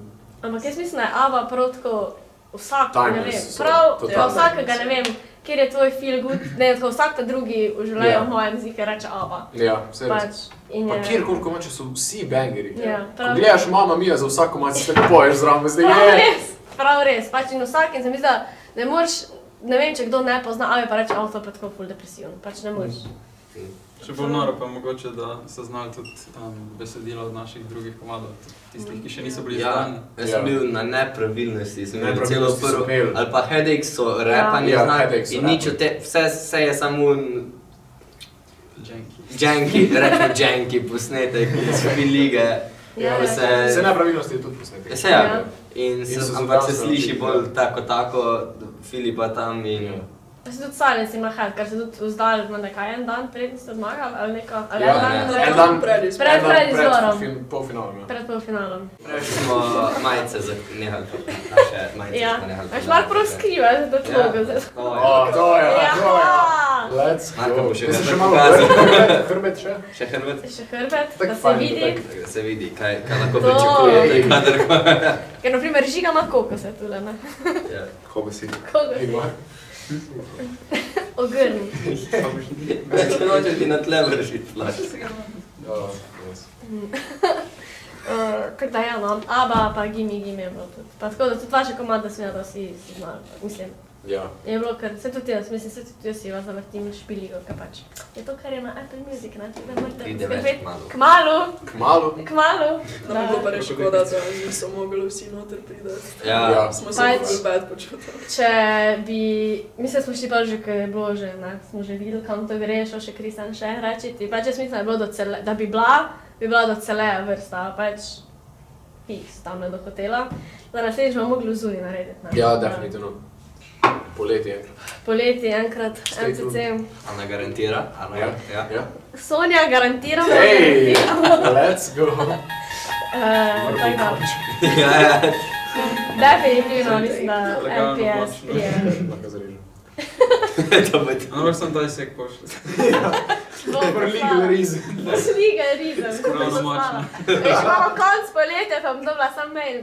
Ampak jaz mislim, da je Abba prav tako vsak, ne vem, Timeless so, prav totalno vsakega, ne timeless. vem, kjer je tvoj feel good, ne, tako vsak ta drugi v življenju Ja. v mojem zike reče Abba. Ja, vse res. Pač, in Pa je... kjerkoli komače so vsi bangeri. Ja, Ko prav. gledaš Mamma Mia za vsako malce, se tako poješ zraven, zdaj Prav res, pač in vsak in se mi zdi, da ne moreš, ne vem, če kdo ne pozna, ali pa reče, to je pa tako ful depresivno, pač ne moreš. Še bolj noro pa mogoče, da so znali tudi besedila od naših drugih komadov, tistih, ki še niso bili izdani. Jaz sem bil na nepravilnosti, sem imel celo Nepravilnosti so prvo, imeli. ali pa Headaches so repanje Ja, znali Headaches so in nič od te, vse je samo janky, rečemo janky posnetek iz lige. Ja, ko ja. Vse nepravilnosti je tudi posnetek. Se ja, Ja. ampak se sliši bolj tako, Filipa tam in... Pa se tudi stali si mahal, ker se tudi vzdali, nekaj en dan preden ste zmagali, ali neko, ali Ja, en dan pred izborom. polfinalom. Pred polfinalom. Smo majice nehali, naše majice Ja, smo nehali. veš, Mark prav skriva, da to tlogo zdaj. To je. Ja, Let's Marko go. bo še Jaz sem nekaj še malo pokazal. hrbet še. Še Hrvat? še hrbet, Tako da se fajn, vidi. tako. Da se vidi, kaj lahko To. pričakujete, kadarkoli. Ker na primer Žiga ima kokose tule, ne? Ja. Ko si. Kokose. Ima. Ogrni. Če noče ti na tle vršiti flaš. Tako da ja, no, Abba pa Gimme je bilo tudi. Pa tako da tudi vaše komade smijo, da vsi znali, mislim. Ja. Je bilo kar, se tudi jaz, mislim, se tudi jaz si vas zavrtim špiligo, kaj pač. Je to, kar je na Apple Music, ne? Da morate Pride več skrbeti. kmalu. Kmalu. Kmalu. Da bi bilo pa res škoda, da niso mogli vsi noter priti. Ja. Smo se Pač- bolj bad počutili. Če bi, mislim, smo šli pa že, ker je bilo že, ne, smo že videli, kam to gre, šel še Kristjan še rečiti. Pač jaz mislim, da je bilo do cele, da bi bila do celeja vrsta, pač fiks tam do hotela. Da naslednjič bomo mogli v zuni narediti, ne. Ja, definitivno. Poletje enkrat. Poleti enkrat, Stay tuned. MCC. Ana garantira? Ana, Ja. ja. Ja. Sonja, garantiram, da Hej, garantiramo. let's go. Tako da, Ja, ja. definitivno mislim, da Legalno LPS plačano. prije. Lahko zarežem. To bo to. Ampak sem taj sek pošli. For legal reason. Legal reason. Pravno močno. Veš, imamo konc poletja, pa bom dobila sam mail.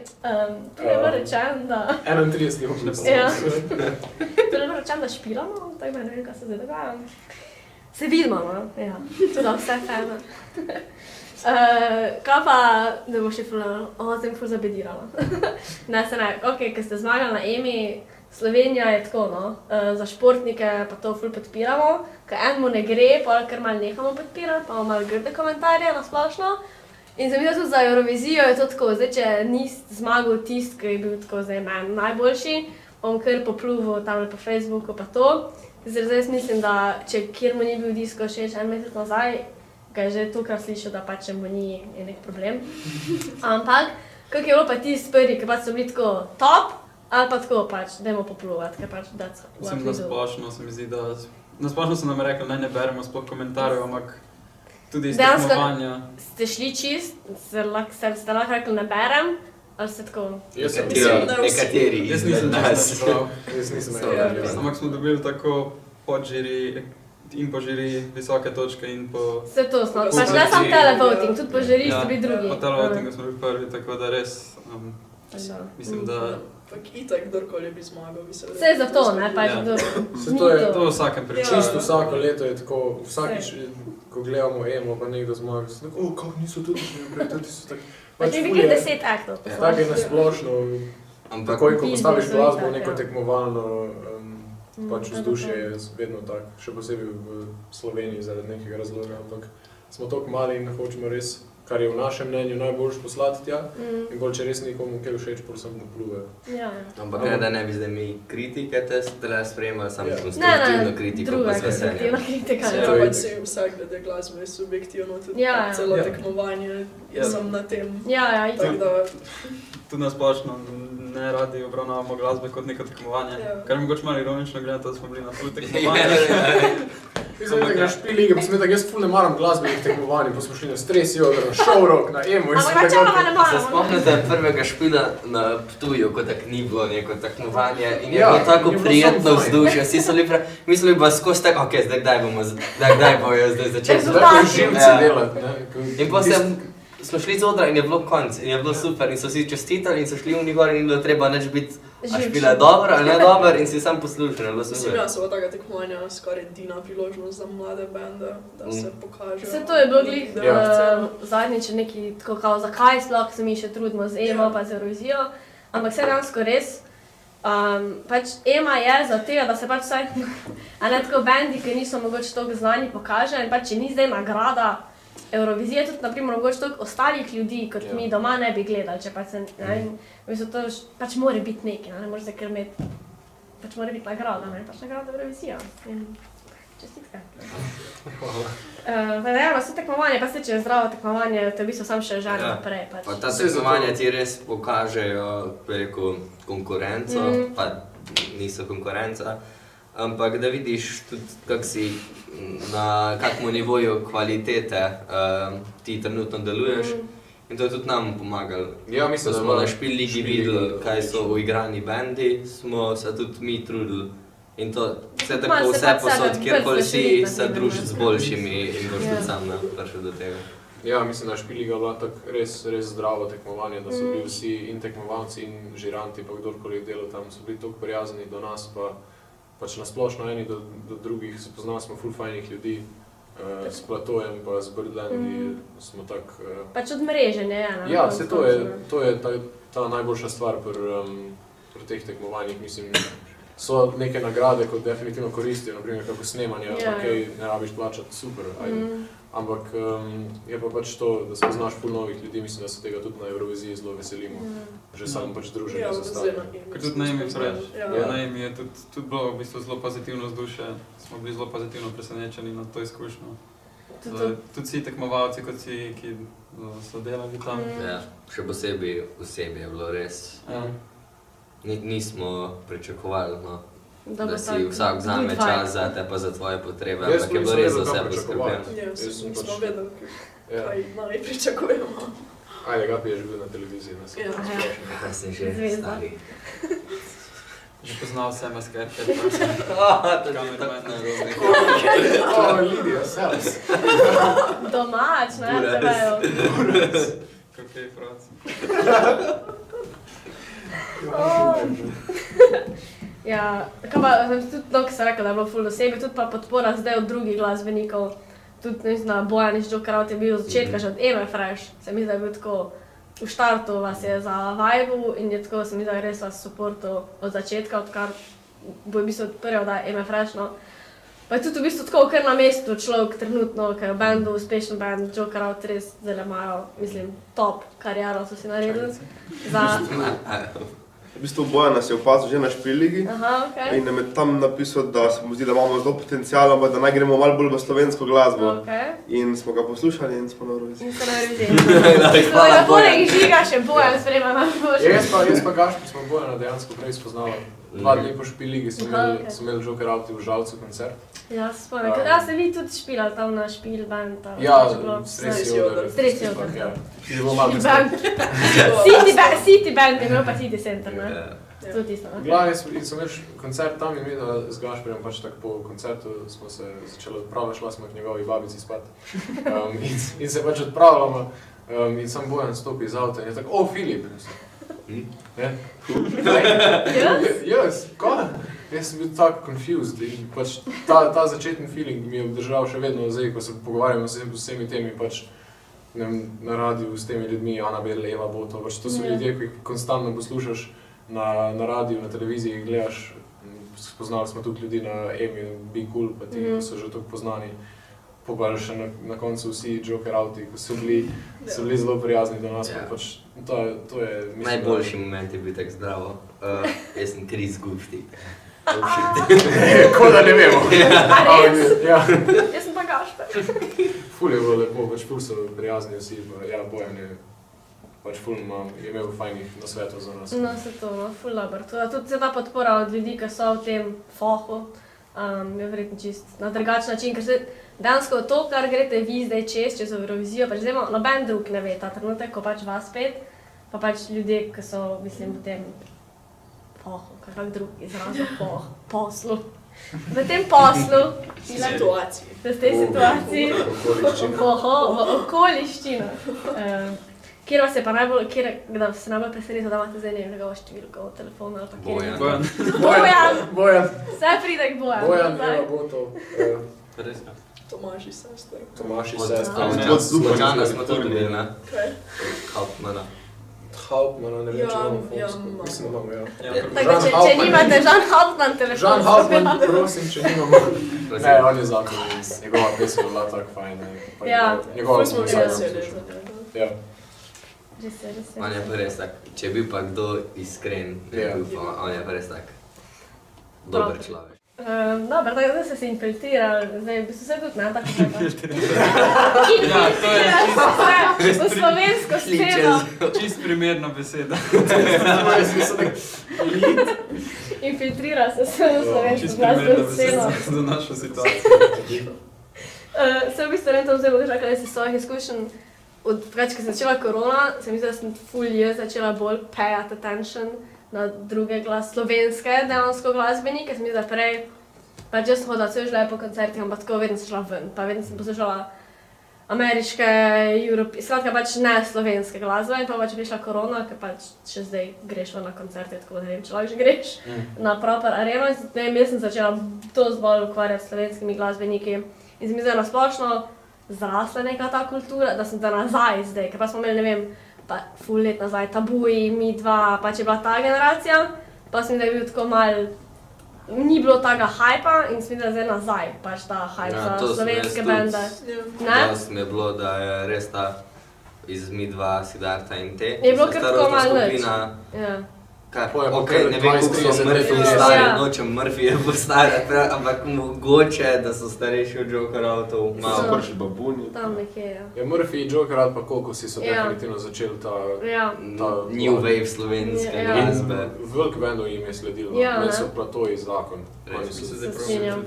Tu je bilo rečeno, da... 31. bom Ja. Tu je bilo rečeno, da špilamo, tako da ne vem, kaj se zdaj dogaja. Se vidimo, no? Ja. To da vse fajno. Kaj pa, da bo še sem ful zabedirala. Ne, se ne, okej, ker ste zmagali na EMI, Slovenija je tako, no, za športnike pa to ful podpiramo, ker enemu ne gre, pol kar malo nehamo podpirati, pa imamo malo grde komentarje na splošno. In za mi tudi za Eurovizijo je to tako, zdaj če ni zmagal tist, ki je bil tako zdaj meni najboljši, bom kar popluval tam po Facebooku pa to. Zdaj jaz mislim, da če kjer mu ni bil disko všeč en mesec nazaj, ga je že tukaj slišal, da pač če mu ni je nek problem. Ampak, kako je bilo pa tisti prvi, ki pač so bili tako top, ali pa tako pač, dajmo popluvati, ker pač that's what Mislim, we da do. splošno se mi zdi, da... Na splošno so nam rekli, ne beremo sploh komentarjev, ampak tudi iz Dejansko- tekmovanja. Ste šli čist, ste lahko rekli ne berem, ali ste tako? Jaz sem Mislim, da vsi. Nekateri Jaz izmed nisem nas. čisto prav. Jaz nisem Ja. nekaj. Ampak smo dobili tako pod žiri in po žiri visoke točke in po... Vse to smo, Po pač ne poziciji, samo televoting, tudi po žiri Ja, ste bili drugi. Po televotingu smo bili prvi, tako da res... Tako da, mislim, da itak, kdorkoli bi zmagal, bi se Vse je zato, ne, pač Ja. kdo. To je To v vsakem primeru. čisto vsako leto je tako, vsakič, ko gledamo Emo, pa nekdo zmaga, se tako, kako niso tudi že naprej, tudi so tako. Pač je nekaj 10 aktov. Tako je nasplošno, Ampak takoj, ko postaviš Biznis, glasbo, tak, neko ja. tekmovalno, pač to je vzdušje to. je vedno tak, še posebej v Sloveniji zaradi nekega razloga, ampak smo toliko mali in hočemo res, kar je v našem mnenju najboljš poslati tja, in bolj, če res nekomu kaj všeč, prosim, da pluje. Ja. Ampak ne, da ne bi zdaj mi kritike te sprejemali, samo Ja. konstruktivno kritiko, druga pa z veseljem. konstruktivna kritika. Ja. Ja. To pač si vsak glede glasbe je subjektivno, tudi Ja. celo Ja. tekmovanje, Ja. jaz sem na tem. Ja, itak. Tako da, Tudi nasplošno ne radi obravnavamo glasbe kot neko tekmovanje. Ja. Kar je mogoče malo ironično gledati, da smo bili na full Ja, tekmovanju. Mislim, da greš špil lige, pa sem tako, jaz ful ne maram glasbenih tekmovanj, pa smo šli na Stres Yoga, na Showrock, na Emo in Ampak sem načeloma tako... ne Se moramo. spomnite prvega špila na Ptuju, ko tako ni bilo neko tekmovanje in je Ja, bilo tako je bilo prijetno samo fajn. vzdušje, vsi so bili mislili pa skozi tako, ok, zdaj kdaj bojo zdaj začeli. Rezultat. Tako je živce Ja. delati, ne. ko- In pa smo šli z odra in je bilo konc in je bilo super in so vsi čestitali in so šli v njih gor in ni bilo treba nič biti, a Živčen. špila je dobro ali ne dobro in si sam poslušal, je bilo mislim, super. ja, so taka tekmovanja skoraj edina priložnost za mlade bende, da se pokažejo. Vse to je bilo glih Ja. zadnjič neki tako kao, zakaj sploh se mi še trudimo z Emo Ja. pa z Eurovizijo, ampak vse dejansko res. Pač Ema je za tega, da se pač vsaj, a ne tako bendi, ki niso mogoče toliko znani, pokaže in pač če ni zdaj nagrada Eurovizije, tudi naprimer mogoče toliko ostalih ljudi, kot Ja. mi doma ne bi gledali, če pač se, ne, in v bistvu to pač mora biti nekaj, ne moreš se kar imeti, pač mora biti nagrada, ne, pač nagrada Eurovizija. In čestitke. Pa realno, vse tekmovanje, pa se če je zdravo tekmovanje, te v bistvu sam še žene Ja. naprej. Pač. Pa ta Saj zato- tekmovanja ti res pokažejo, bi rekel, konkurenco, pa niso konkurenca, ampak da vidiš tudi, kak si na kakmu nivoju kvalitete ti trenutno deluješ. In to je tudi nam pomagalo. Ja, mislim, Ko da smo ima na Špil ligi Špil videli, liga kaj so odlično. uigrani bendi, smo se tudi mi trudili. In to vse Malo tako, se vse pač posod, sebe kjerkoli bolj si, zaširiti, se na primer, družiti z ne. boljšimi in boš Ja. tudi sam prišel do tega. Ja, mislim, da je Špiliga bila tako res zdravo tekmovanje, da so bili vsi in tekmovalci in žiranti, pa kdorkoli je delal tam, so bili toliko prijazni do nas, pa pač nasplošno eni do drugih, se poznali smo ful fajnih ljudi, s Platojem pa z Birdlandi smo tako... Pač odmreženje je. Ne, Ja, na se koncu to je ta najboljša stvar pri teh tekmovanjih, mislim, so neke nagrade, kot definitivno koristijo, naprimer kako snemanje, Ja, ok, ne rabiš plačati, super, ajde. Ampak je pa pač to, da spoznaš ful novih ljudi, mislim, da se tega tudi na Euroviziji zelo veselimo. Že samo pač druženje Ja, z zdaj ostalimi. na Emi Ker tudi smo na Emi spoznali. Fresh. Ja. Ja, na Emi je tudi bilo v bistvu zelo pozitivno vzdušje, smo bili zelo pozitivno presenečeni nad to izkušnjo. Tudi vsi tekmovalci, kot si, ki so delali tam. Ja, še posebej osebi je bilo res. Ja. Nismo pričakovali, no, Da bo da si tak vsak vzame good vibe. čas za te pa za tvoje potrebe, Jaz ampak je nisem bilo res za vedel, vse kaj pričakovati. poskrbljeno. Ja, Jaz vsi sem nismo pač- vedeli, Ja. kaj naj pričakujemo. Ajde, Gapi je že bil na televiziji, ne sem Ja. splošno. Ja, sem že Zvezda. stari. Že poznal sem maskerke. To je tako narobe. O, Lidija, servus. Domač, ne, Buras. trebajo. Kakaj frac. Ja, tako pa sem tudi to, ki sem rekla, da je bilo ful osebi, tudi pa podpora zdaj od drugih glasbenikov. Tudi, ne znam, Bojanič Joker Out je bil od začetka, že od Eme Fresh. Se mi zdi, da je bil tako, v štartu vas je za vibe in je tako, se mi zdi, da je res vas supportal od začetka, odkar bo v bistvu od prve oddaje Eme Fresh, no. Pa je tudi v bistvu tako, kar na mestu človek trenutno, ker je v bendu, uspešen band, Joker Out res zelo imajo, mislim, top kariero so si naredili. Za... V bistvu Bojan nas je opazil že na Špilligi Aha, okej. in nam je tam napisal, da se mu zdi, da imamo zelo potencial, ampak da naj gremo malo bolj v slovensko glasbo. Okej. In smo ga poslušali in smo na Euroviziji. In se na Euroviziji. Hvala, Poleg Bojan. žiga še Bojan sprema na boljše. Jaz pa Gašper smo Bojana dejansko prej spoznala. 2 dni po Špiligi so Aha, okej. imeli Joker Out v Žalcu koncert. Ja, se spomnim. Ja, ste vi tudi špilali tam na špil band. Tam, Ja, je bilo Stres vse. Yoder. Stres Yoder. Ja, ki je bilo malo Špil kasneje. band. City band je imel pa City Center, ne? Ja. To je tisto, V ne? glavi smo imeli koncert tam in videla z Gašperjem, pač tako po koncertu smo se začeli odpravljati, šla smo k njegovi babici spat. In se pač odpravljamo in sam Bojan stopi iz avta in je tako, o, Filip! Jaz, kaj? Jaz sem bil tako confused in pač ta začetni feeling mi je obdržal še vedno zdaj, ko se pogovarjamo z vsemi temi pač na radiju s temi ljudmi, Anabel, Eva Boto, pač to so ljudje, ki jih konstantno poslušaš na radiju, na televiziji, gledaš, spoznali smo tudi ljudi na Emi, Be Cool, pa ti, ko so že tako poznani. Pogovarjali še na koncu vsi Joker-outi, ko so bili zelo prijazni do nas, pač to je... Najboljši moment je bil tak zdravo. Jaz sem Chris Gufti. Ko da ne vemo. A res? Jaz sem pa Gašper. Ful je bilo lepo, pač ful so prijazni vsi, ja, Bojan je pač ful je imel fajnih nasvetov za nas. No, se to, no, ful dober. Tudi se ta podpora od ljudi, ki so v tem fohu, je verjetno čist na drugačen način, ker se dejansko to, kar greste vi zdaj čez Eurovizijo, pač zdaj noben drug ne ve ta trenutek, ko pač vas pet, pa pač ljudje, ki so, mislim, v tem fohu, kakak drug izraz, poslu. V tem poslu, v tej situaciji, v okoliščinah, kjer vas je pa najbolj, da se najbolj preseneča, da imate zdaj njegovo številko v telefonu ali pa kjer Bojan. Vse pride k Bojanu. Bojan, Eva Boto. Tomaš iz sester. Tomaš iz sester. Božana smo tudi bili, ne? Kaj? Hauptmana. Hauptmana, ne vem, če imamo fonsko. Mislim, da imamo, ja. Tako da, če nimate Žan Hauptman telefon. Žan Hauptman, prosim, če nimamo. Ne, on je zakon, njegova pesma je bila tako fajn. Ja, njegova smo veseli za njega. Ja. On je pa res tak, če je bil pa kdo iskren, on je pa res tak dober človek. Dobro, tako da ste se infiltrirali, zdaj bi se tudi ne tako infiltrirali v slovensko sceno. Čist primerna beseda. Infiltrira se v slovensko glasbeno sceno. Za našo situacijo. Se v bistvu rentam zdaj mogoče rekla, da si svojih izkušenj Odkrat, ko se začela korona, se mi zdi, da sem začela bolj payat attention na druge slovenske dejansko glasbenike. Se mi zdi, da prej, pač jaz sem hodila celo življenje po koncertih, ampak tako vedno sem šla ven, pa vedno sem poslušala ameriške, skratka pač ne slovenske glasbe in pa pač prišla korona, ker pač še zdaj greš na koncerte, tako da ne vem, če lahko že greš na proper areno. Jaz sem začela dosti bolj ukvarjati s slovenskimi glasbeniki in se mi zdi, da nasplošno zrasla neka ta kultura, da sem da nazaj zdaj, ker pa smo imeli, ne vem, pa ful let nazaj Tabuji, Mi dva, pač je bila ta generacija, pa se mi da je bil tako malo, ni bilo tega hajpa in se mi da zdaj nazaj, pač ta hajp za slovenske bende. To mi je bilo, da je res ta iz Mi dva, Siddharta in te, je bilo kar tako malo nič. Ok, ne vem, kako so Murphy stari, nočem Murphyje postarati, ampak mogoče, da so starejši od Joker-outov. So prši babuni. Tam nekje, ja. Ja, Murphy, Joker-out pa Kokosi so definitivno začeli ta New Wave slovenske glasbe. Velik bendov jim je sledilo, meni so platoji zakon. Se strinjam,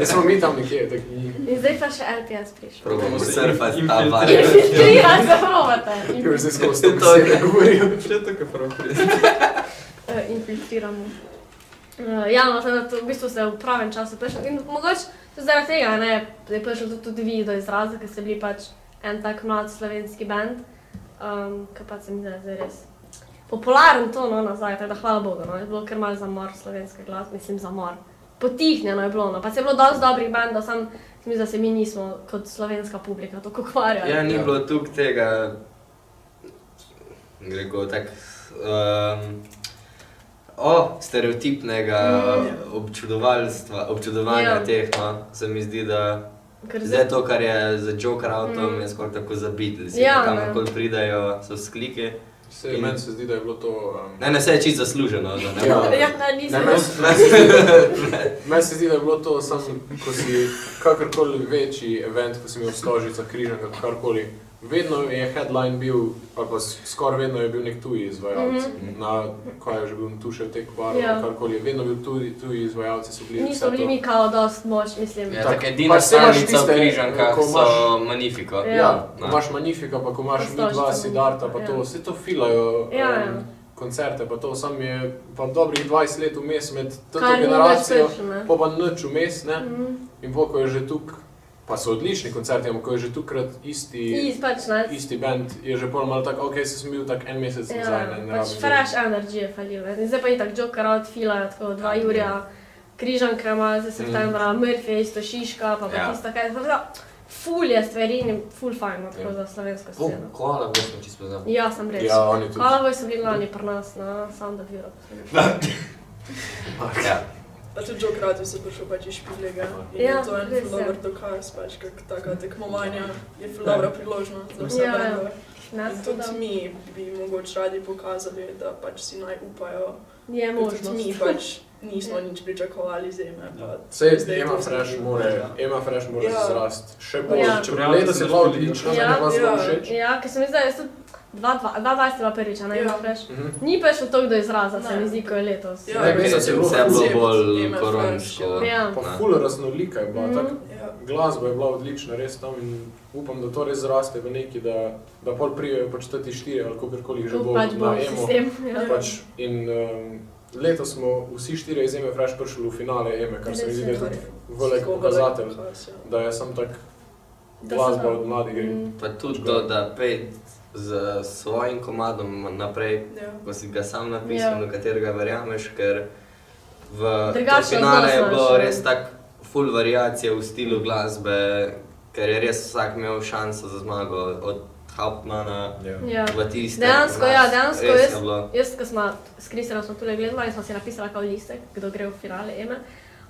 smo mi tam nekje, tak njih. In zdaj pa še LPS prišel. Probamo surfati ta val. Infiltrirati se probate. Ker zdaj skozi to besede govorijo. Še tako prav infiltriramo. Ja, no, v bistvu se v pravem času prišel. In mogoče zaradi tega, ne, je prišel tudi vi do izraza, ker ste bili pač en tak mlad slovenski band, ki pa se mi zdaj res popularen to, no, nazaj, tako da hvala Bogu, no, je bilo kar malo zamor slovenske glasbe, mislim zamor. Potihnjeno je bilo, no, pa se je bilo dosti dobrih bandov, sam se mi zdi, da se mi nismo kot slovenska publika tako ukvarjali. Ja, ni bilo tukaj tega, greko, tak, stereotipnega občudovanja teh, no, se mi zdi, da zdaj to, kar je za Joker-outom, je skoraj tako za Beatles, kamorkoli pridajo, so vzklike. Meni se zdi, da je bilo to... Ne, vse je čisto zasluženo. Meni se zdi, da je bilo to samo, ko si kakorkoli večji event, ko si imel Stožica, Križanka, karkoli, vedno je headline bil, ali pa skoraj vedno je bil nek tuji izvajalci. Na, kaj je že bil Tušev tek bar, karkoli, vedno bil tuji izvajalci so bili. Niso bili mi kao dost moč, mislim. Ja, tak edina stalnica v Križankah so Magnifico. Ja, ko imaš Magnifico, pa ko imaš Mi dva, Siddharta, pa to, vse to filajo koncerte, pa to sam je pa dobrih 20 let vmes med to generacijo, pa nič vmes, ne. In ko je že tukaj, Pa so odlični koncerti, ampak ko je že tukrat isti band, je že pol malo tako, ok, sem bil tak en mesec nazaj. Pač fresh energy je falil. Zdaj pa je tako Joker outfila, tako 2 Jurija, Križanka ima za septembra, Murphy je isto Šiška, pa tista kaj. Ful je stvari in ful fajn, tako za slovensko sceno. Koala Boy smo čisto poznali. Ja, sem res. Ja, oni tudi. Koala Boy so bili lani pri nas na Sound of Europe. Ja. Pa tudi Joe Kratos se prišel pač iz Špidlega in je to en ful dober dokaz, pač kak taka tekmovanja je ful dobra priložnost za vse bendove. In tudi mi bi mogoče radi pokazali, da pač si naj upajo. Je možnost. Tudi mi pač nismo nič pričakovali z Eme. Sej Ema Fresh mora zrast. Še bolj, če letos je bila odlična, meni vas zelo všeč. Ja, ker se mi zdaj, 2020 bila prvič, ne Ema Fresh. Ni pa šlo toliko do izraza, se mi zdi, ko je letos. Ja, vse bilo bolj koronsko. Pa ful raznolika je bila, glasba je bila odlična, res tam in upam, da to res zraste v neki, da pol prijejo pač tati 4 ali kakorkoli že bo na Emo. In letos smo vsi 4 iz Eme Fresh prišli v finale Eme, kar se mi zdi, da je tudi velik pokazatelj, da je sam tak glasba od mladih gre. Pa tudi to, da pet z svojim komadom naprej, ko si ga sam napisal, na katerega verjameš, ker v to finale je bilo res tak full variacije v stilu glasbe, ker je res vsak imel šanso za zmago, od Hauptmana v tiste. Dejansko, jaz, ko smo s Kristijanom smo tule gledali in smo si napisali kao listek, kdo gre v finale Eme.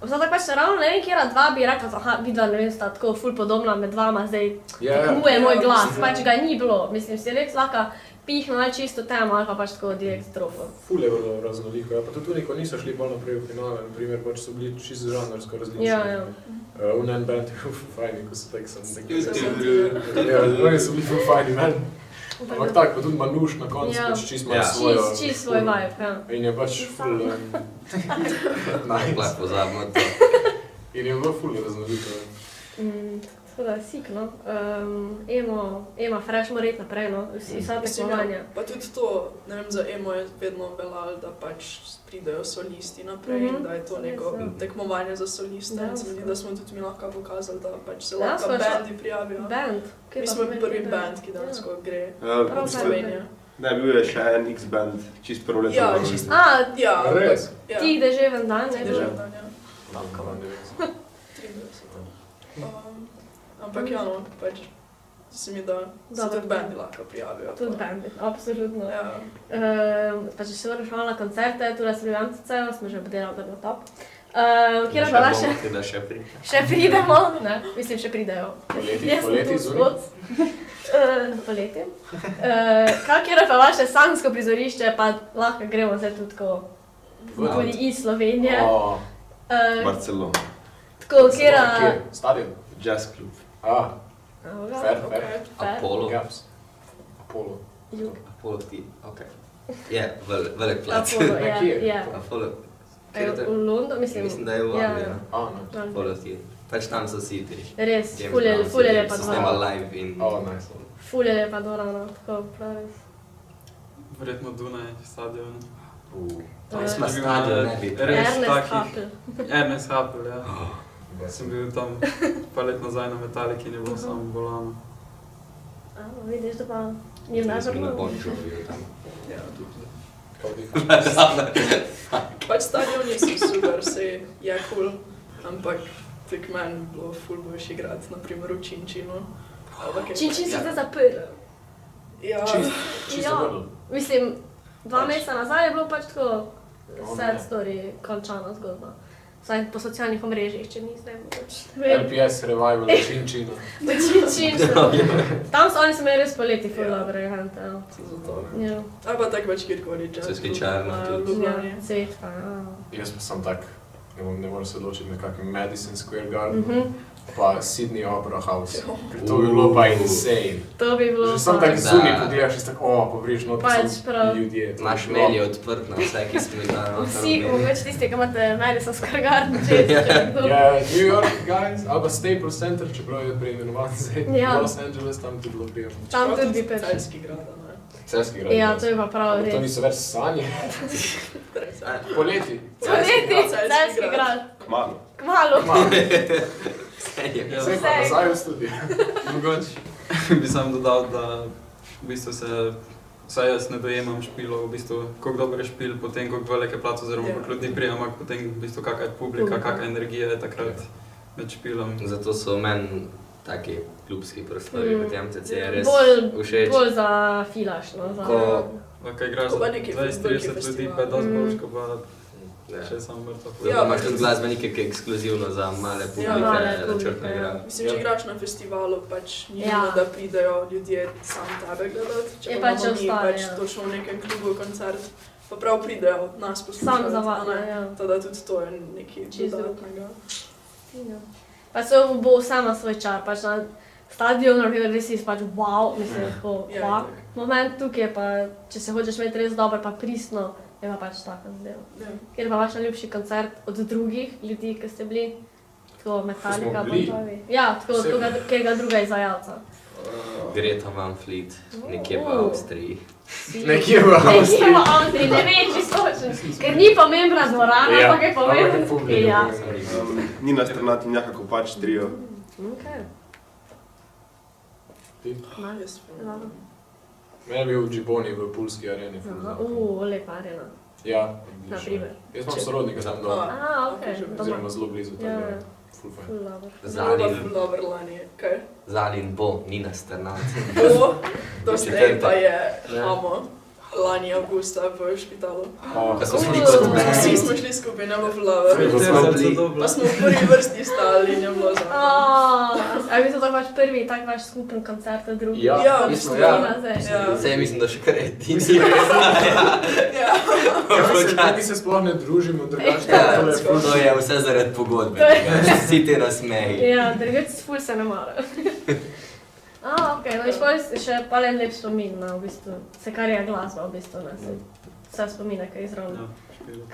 Obstala tako pač ravno ne vem, kjera 2 bi rekla, aha, videla, ne vem, sta tako ful podobna med vama, zdaj tekmuje moj glas, pač ga ni bilo. Mislim, si res lahko pihno ali čisto temo, ali pa pač tako direkt strofo. Ful je bilo raznoliko, pa tudi ko niso šli bolj naprej v finale, naprimer, pač so bili čisto žanrsko različni. En band je bil fajni, ko so tako sem oni so bili ful fajni, men. Ampak tako, pa tudi Manuš na koncu, pač čisto ima svojo... Čisto svoj vibe, ja. In je pač ful... Lahko pozabimo to. In je bilo ful raznoliko. Tako da, sik, no. Ema Fresh mora iti naprej, no. Vsa tekmovanja. Pa tudi to, ne vem, za Emo je vedno veljalo, da pač pridejo solisti naprej in da je to neko tekmovanje za soliste. Se mi zdi, da smo tudi mi lahko pokazali, da pač se lahko bandi prijavijo. Band? Mi smo prvi band, ki dansko gre v Slovenijo. Ne, bil je še en X-band, čist prvo leto. Ja, čisto. Ja, res? Ti Deževen dan, ne? Deževen dan, ja. Danko, ne vem. 30. Ampak ja, no, pač se mi da se tudi bandi lahko prijavijo. Tudi bandi, absolutno. Ja. Pa če se vrneš malo na koncerte, tule smo bili v MCC-u, smo že obdelali, da je bilo top. Kjera pa vaše? Še pridemo, ne, mislim, še pridejo. Poleti zunaj? Poleti. Kjera pa vaše sanjsko prizorišče, pa lahko gremo zdaj tudi tudi iz Slovenije. Barcelona. Tako, kjera... Stadion? Jazz klub. Fair. Apollo. Apollo. Apollo ti, okej. Je, velik plac. Apollo, v Londonu, mislim, da je v Angliji. Apollo ti. Pač tam so vsi ti. Res, ful je lepa dvorana. So snema live in... Ful je lepa dvorana, tako prav res. Verjetno Dunaj, stadion. To je pa stadion, ne bi. Ernest Happel, ja. Sem bil tam pa let nazaj na Metaliki in je bilo samo bolano. Vidiš, da pa njim najbolj bilo. Bon Jovi tam. Ja, tudi. Pač stadioni so super, sej je cool, ampak tak meni bilo ful boljš igrati, naprimer v Činčinu. Činčin se zdaj zaprl. Ja. Čisto vrlo. Mislim, 2 meseca nazaj je bilo pač tako sad story, končana zgodba. Vsaj po socialnih omrežjih, če ni zdaj mogoče. LPS Revival v Činčinu. V Činčinu. Tam so oni se imeli res poleti ful dobre evente. Zato. Ja. Ali pa tak pač kjerkoli jazz. Cveski Čarno tudi. Ljubljani. Cvet pa, Jaz pa sem tak, ne moram se odločiti na kakem Madison Square Garden, pa Sydney Opera House. To bi bilo pa insane. To bi bilo pa. Že sem tak zunaj pogledaš in tako, pobriš noter sem ljudje. Naš mail je odprt na vse, ki smo izdali. Vsi, mogoče tisti, ki imate Madison Square Garden, če kdo. Ja, New York, guys, ali pa Staples Center, čeprav je preimenovan zdaj. Los Angeles, tam tudi bilo prijemno. Tam tudi bi peč. Celjski grad, ne? Celjski grad. Ja, to je pa prav res. To niso več sanje. Poleti. Celjski grad. Kmalu. Kmalu. Vse pa nazaj v studiu. Mogoče bi sam dodal, da v bistvu vsaj jaz ne dojemam špilov, v bistvu, koliko dober je špil, potem koliko velik je plac oziroma koliko ljudi prije, ampak potem v bistvu kakva je publika, kakva energija je takrat med špilom. Zato so meni taki klubski prostori kot MCC res všeč. Bolj za filaš, no. Ko igraš za 20-30 ljudi, pa je dosti boljš, ko pa še samo mrtvo. Ja, imaš tudi glasbenike, ki je ekskluzivno za male publike, načrtno igrajo. Mislim, če igraš na festivalu, pač ni nujno, da pridejo ljudje sam tebe gledati. Če pa imamo mi pač točno v nekem klubu koncert, pa prav pridejo nas poslušati. Sam za vame, ja. Teda tudi to je nekaj dodatnega. Pa se bo vsema svoj čar, pač na stadionu, res si pač wow, mislim, tako moment tukaj je pa, če se hočeš imeti res dobro pa pristno, je pa pač taka zadeva. Ker je pa vaš najljubši koncert od drugih ljudi, ki ste bili, tako Metallica, Bon. Ja, tako kakega druga izvajalca. Greta Van Fleet, nekje v Avstriji. Nekje v Avstriji, ne vem čisto točno, ker ni pomembna dvorana, ampak je pomembna publika. Nina Strnad in Jaka Kopač trio. Meni je bil v Džiboni v Pulski areni. Lepa arena. Ja, odlično. Jaz imam sorodnika tam dol. Oziroma zelo blizu tega. Zalin bo, Nina Strnad. Bo, to zdaj pa je Amo. Lani avgusta v špitalu. Vsi smo šli skupaj, ne bo Flower. Pa smo v prvi vrsti stali in je bilo za. A je bil to pač prvi tak vaš skupen koncert od drugih? Ja, mislim, Sej mislim, da še kar edini. Mi se sploh ne družimo, drugače. To je vse zaradi pogodbe. Vsi te nasmeji. Ja, drugače ful se ne mora. Okej, no in še pa en lep spomin na v bistvu, vse kar je glasba v bistvu, ne, vse spomine, kaj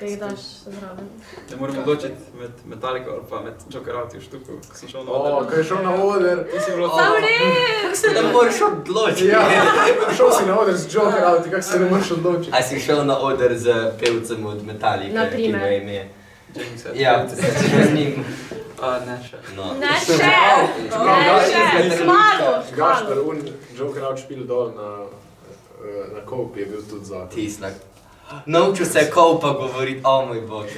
jih daš zraven. Ne moram odločiti med Metallico ali pa med Joker Out v štuku, ko sem šel na oder. Kaj je šel na oder? Sam res! Kako se ne moreš odločiti? Ja, šel si na oder z Joker Out, kako se ne moreš odločiti? A si šel na oder z pevcem od Metallica, ki ima ime? Ja, z njim. Ne še. Ne še! Kmalu! Gašper, Joker Out špil dol na Cope je bil tudi za. Tisnak. Naučil se Copa govoriti, moj bog.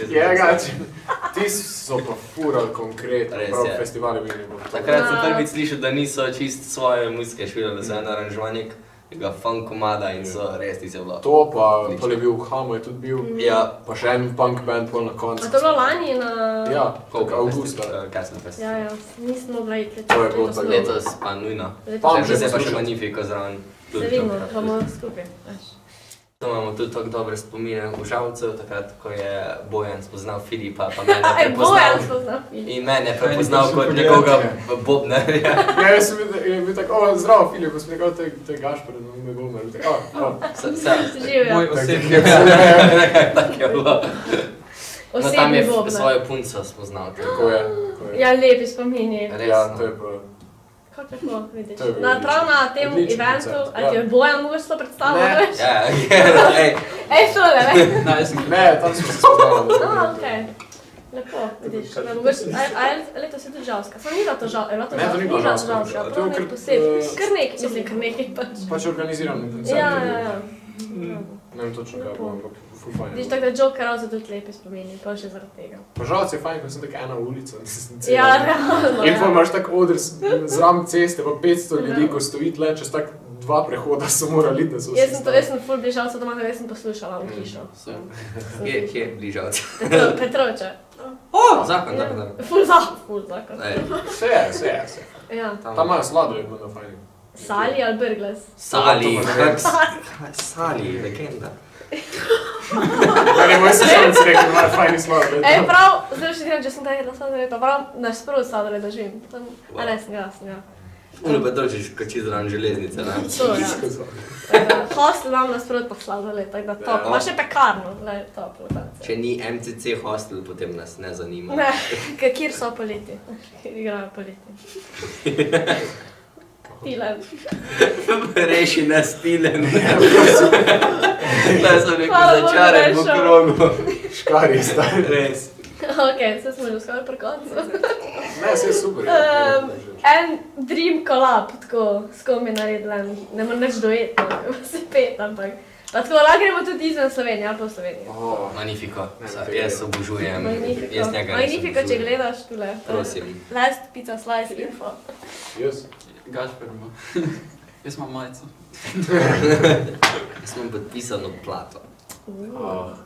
Ti so pa furali konkretno, prav festivali bili. Takrat sem prvič slišal, da niso čist svoje muzike špilali za en aranžmanik. Tega funk komada in so res ti se bilo. To pa, pol je bil v Hamu je tudi bil. Ja. Pa še en punk band pol na koncu. A to je bilo lani na... Ja, avgusta. Kasno festival. Ja, nisem mogla iti To je bilo tako. Letos pa nujno. Punk Že se pa še Magnifico zraven. Se vidimo, pa bomo skupaj. To imamo tudi tako dobre spomine v Žalcu, takrat, ko je Bojan spoznal Filipa, pa mene prepoznal. In mene prepoznal kot nekoga bobnerja. Ja, jaz sem bil tako, zdravo Filip, ko sem rekel, to je Gašper, no ime Bobner. Živijo. Moj osebni. Tako je bilo. No tam je svojo punco spoznal. Tako je. Ja, lepi spomini. Ja, to je pa... Kako lepo, vidiš. Prav na tem eventu, ali ti je Bojan mogoče to predstavljati? Ja, šole, ne? Ne, tam smo se spoznali. Okej. Lepo, vidiš. A je letos je tudi Žalska? Samo ni bila to Žalska, Ne, to ni bila Žalska. To je nek posebej. Kar nekaj pač. Pač organiziran koncert. Ja. Ne vem točno kaj bo, ampak ful fajn. Vidiš, tako da Joker Out so tudi lepi spomini, pa še zaradi tega. Pa Žalc je fajn, ko sem tako ena ulica. Ja, realno. In pa imaš tako oder zraven ceste, pa 500 ljudi, ko stoji tle, čez tak 2 prehoda so morali, da so vsi stali. Jaz sem ful bližalca doma, res sem poslušala v hišo. Kje je bližalca? Petrovče. Zakon. Ful zakon. Vse je. Ja. Tam imajo sladoled, ima fajn. Sali ali Brgles? Sali, legenda. Ne, moj sošolci rekel, imajo fajni sladoled. Prav, zdaj še tiram, če sem taj jedla sladoled, pa prav naš sprot sladoled doživim. A ne, sem ga. Ljube dočiš, ko čez zraven železnice, ne? To, ja. Hostel imam nasprot pa sladoled, tako da top. Ma še pekarno, le, top lokacija. Če ni MCC hostel, potem nas ne zanima. Ne, kjer so poleti, kjer igrajo poleti. Tilen. Reši nas Tilen. Da so neko začaren v krogu. Škar je stari. Res. Ok, se smo že skoraj pri koncu. Ne, vse je super. En dream collab, tako, s kom bi naredila, ne morem nič dojetno, se pet, ampak. Pa tako, lahko gremo tudi izven Slovenije, ali pa v Sloveniji. Magnifico, jaz obožujem. Magnifico, če gledaš tule. Prosim. Last pizza slice info. Jaz? Gašper ima. Jaz imam majico. Jaz imam podpisano plato.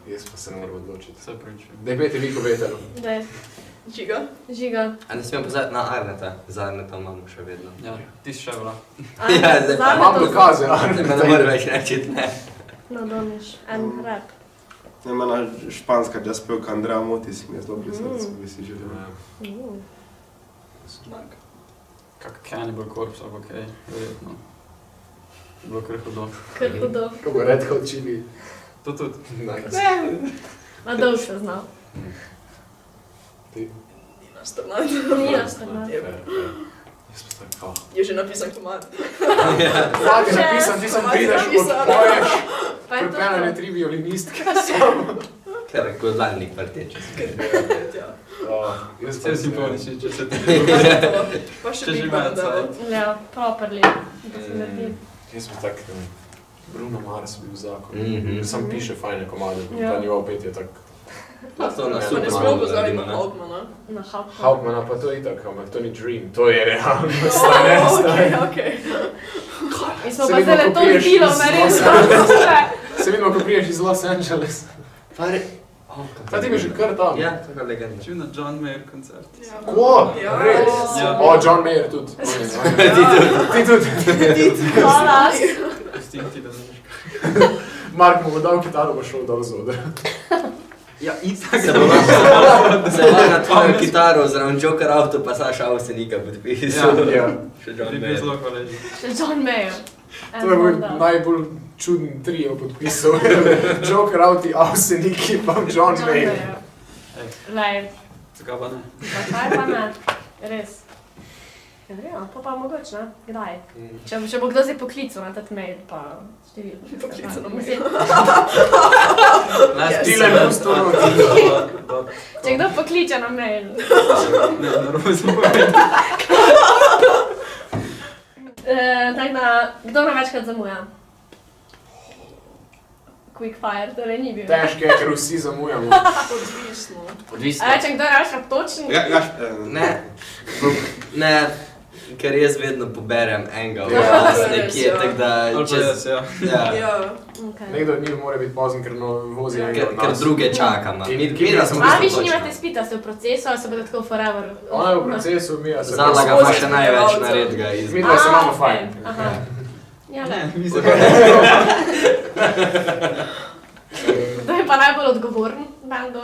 Jaz pa se ne moram odločiti. Se pričujem. Daj peti vi povedali. Daj. Žiga. A ne smem pozvati na Arneta, za Arneta imamo še vedno. Ja, ti si še bila. Imam dokaze, Ne morem več reči, ne. No, domiš, en rap. Ena španska jazzpevka Andrea Motis mi je zelo pri srcu, bi si želel. Kak Cannibal Corpse, ali kaj, verjetno. Bilo kar hudo. Kar hudo. Ko bo Red Hot Chili. To tudi. Nice. Ma dolg se znal. Ti? Nina Strnad. Nina Strnad. Jaz pa tako. Je že napisan komad. Fak je napisan, ti sem prideš, odpoješ. Pa je to Pripeljane to. 3 violinistke. Kar je godalnik vrteč. Vse simfonični, če se ti Pa še Če že Big imajo Band, cajt. Ja, properly. Da si naredim. Jaz pa tak, Bruno Mars bil zakon. Mhm. Sam piše fajne komade, Ja. ta njegov pet je tak. Pa to na Pa super ne smemo malo pozvati naredimo, na ne? Hauptmana. Na Hauptmann. Hauptmana pa to je itak, ampak to ni dream, to je realnost, a ne? Okej. Mi smo Se pa vidimo, zdaj ko to priješ bilo iz naredili. Se vidimo, ko priješ iz Los Angeles. Pare... Ta ti bi že kar tam. Ja, to je legenda. Čuj na John Mayer koncert. Ko? Ja. Res? Ja. O, John Mayer tudi. Ti tudi. Hvala. Pustim ti, da znaš. Mark mu bo dal kitaro, bo šel dol z odra. Ja, itak. Se ima na tvojo kitaro, zraven Joker Auto, pa Saša Avsenika podpisal. Ja. Še John Bi bil Mayer. zelo hvaležen. Še John Mayer. To je moj najbolj čuden trio podpisal. Joker, Auti, Avseniki pa John Mayer. Lej, Zakaj pa ne? zakaj pa ne? Res. Ja, pa mogoče, ne? Kdaj? Če bo kdo zdaj poklical na tat mail, pa številko. Poklical na mail. Mislim, Dylan Pustorod. če kdo pokliče na mail. Ne, narobe sem povedal. Tako da, kdo največkrat zamuja? Quickfire, torej ni bil. Težko je, ker vsi zamujamo. Odvisno. Odvisno. A rečem, kdo je največkrat točen? Ne. Ne. Ker jaz vedno poberem enega v Ja, vas to je res, nekje, ja. tako da Ali pa jaz, ja. Ja. Ja. Okay. Nekdo od njih mora biti pozen, ker vozi enega od Ker nas. druge čakamo. Midva smo A vi isto še nimate točna. spita, ste v procesu, ali se bodo tako forever? Ona je v procesu, mi se Zalaga pa še največ naredga iz... Mi dva se imamo okej, fajn. Aha. Ja, ne. Mislim, Kdo je pa najbolj odgovoren v bandu?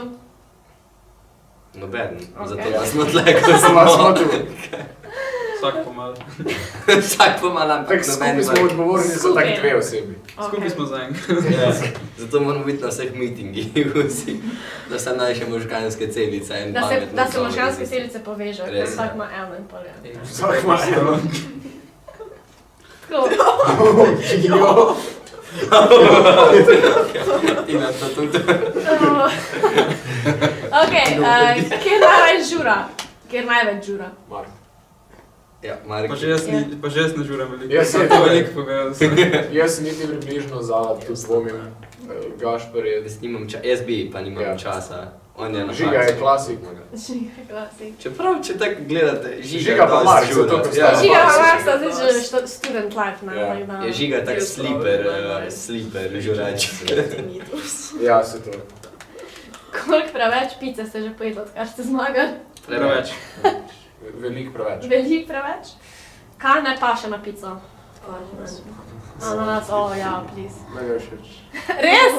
Noben, zato Okej. da smo tle, ko Smo smo. tu. vsak pomalo. Vsak pomalo, ampak Tako noben skupaj smo odgovorni za tak Skupaj. dve osebi. Skupaj smo zaenkrat. Ja. Zato moramo biti na vseh mitingih vsi, da se naše možganske celice in pametno. Da se možganske celice povežejo, ker Res. vsak ima eno in pol. Ja. Vsak ima eno. Tako. Jo. Tina, to tudi. Ok, kje največ žura? Kjer največ žura? Mark. Ja, Marek. Pa že jaz ne žuram veliko. Jaz sem to to veliko povedal. Jaz sem niti približno za, tu dvomim. Gašper je... Jaz nimam jaz bi, pa nimam Ja. časa. On je na Žiga je klasik. Žiga, klasik. Čeprav, če tako gledate, Žiga pa Mark, zato ko sta- Žiga, Mark, Mark, so- zdaj že student life, ne? Ja. tako da- Je Žiga tak Je sleeper, pravi, sleeper, žurač. Tinnitus. Ja, se to. Koliko preveč pice ste že pojedli, odkar ste zmagali? Preveč. Veliko preveč. Veliko preveč? Kaj ne paše na pico? Ananas, ja, please. Meni je všeč. Res?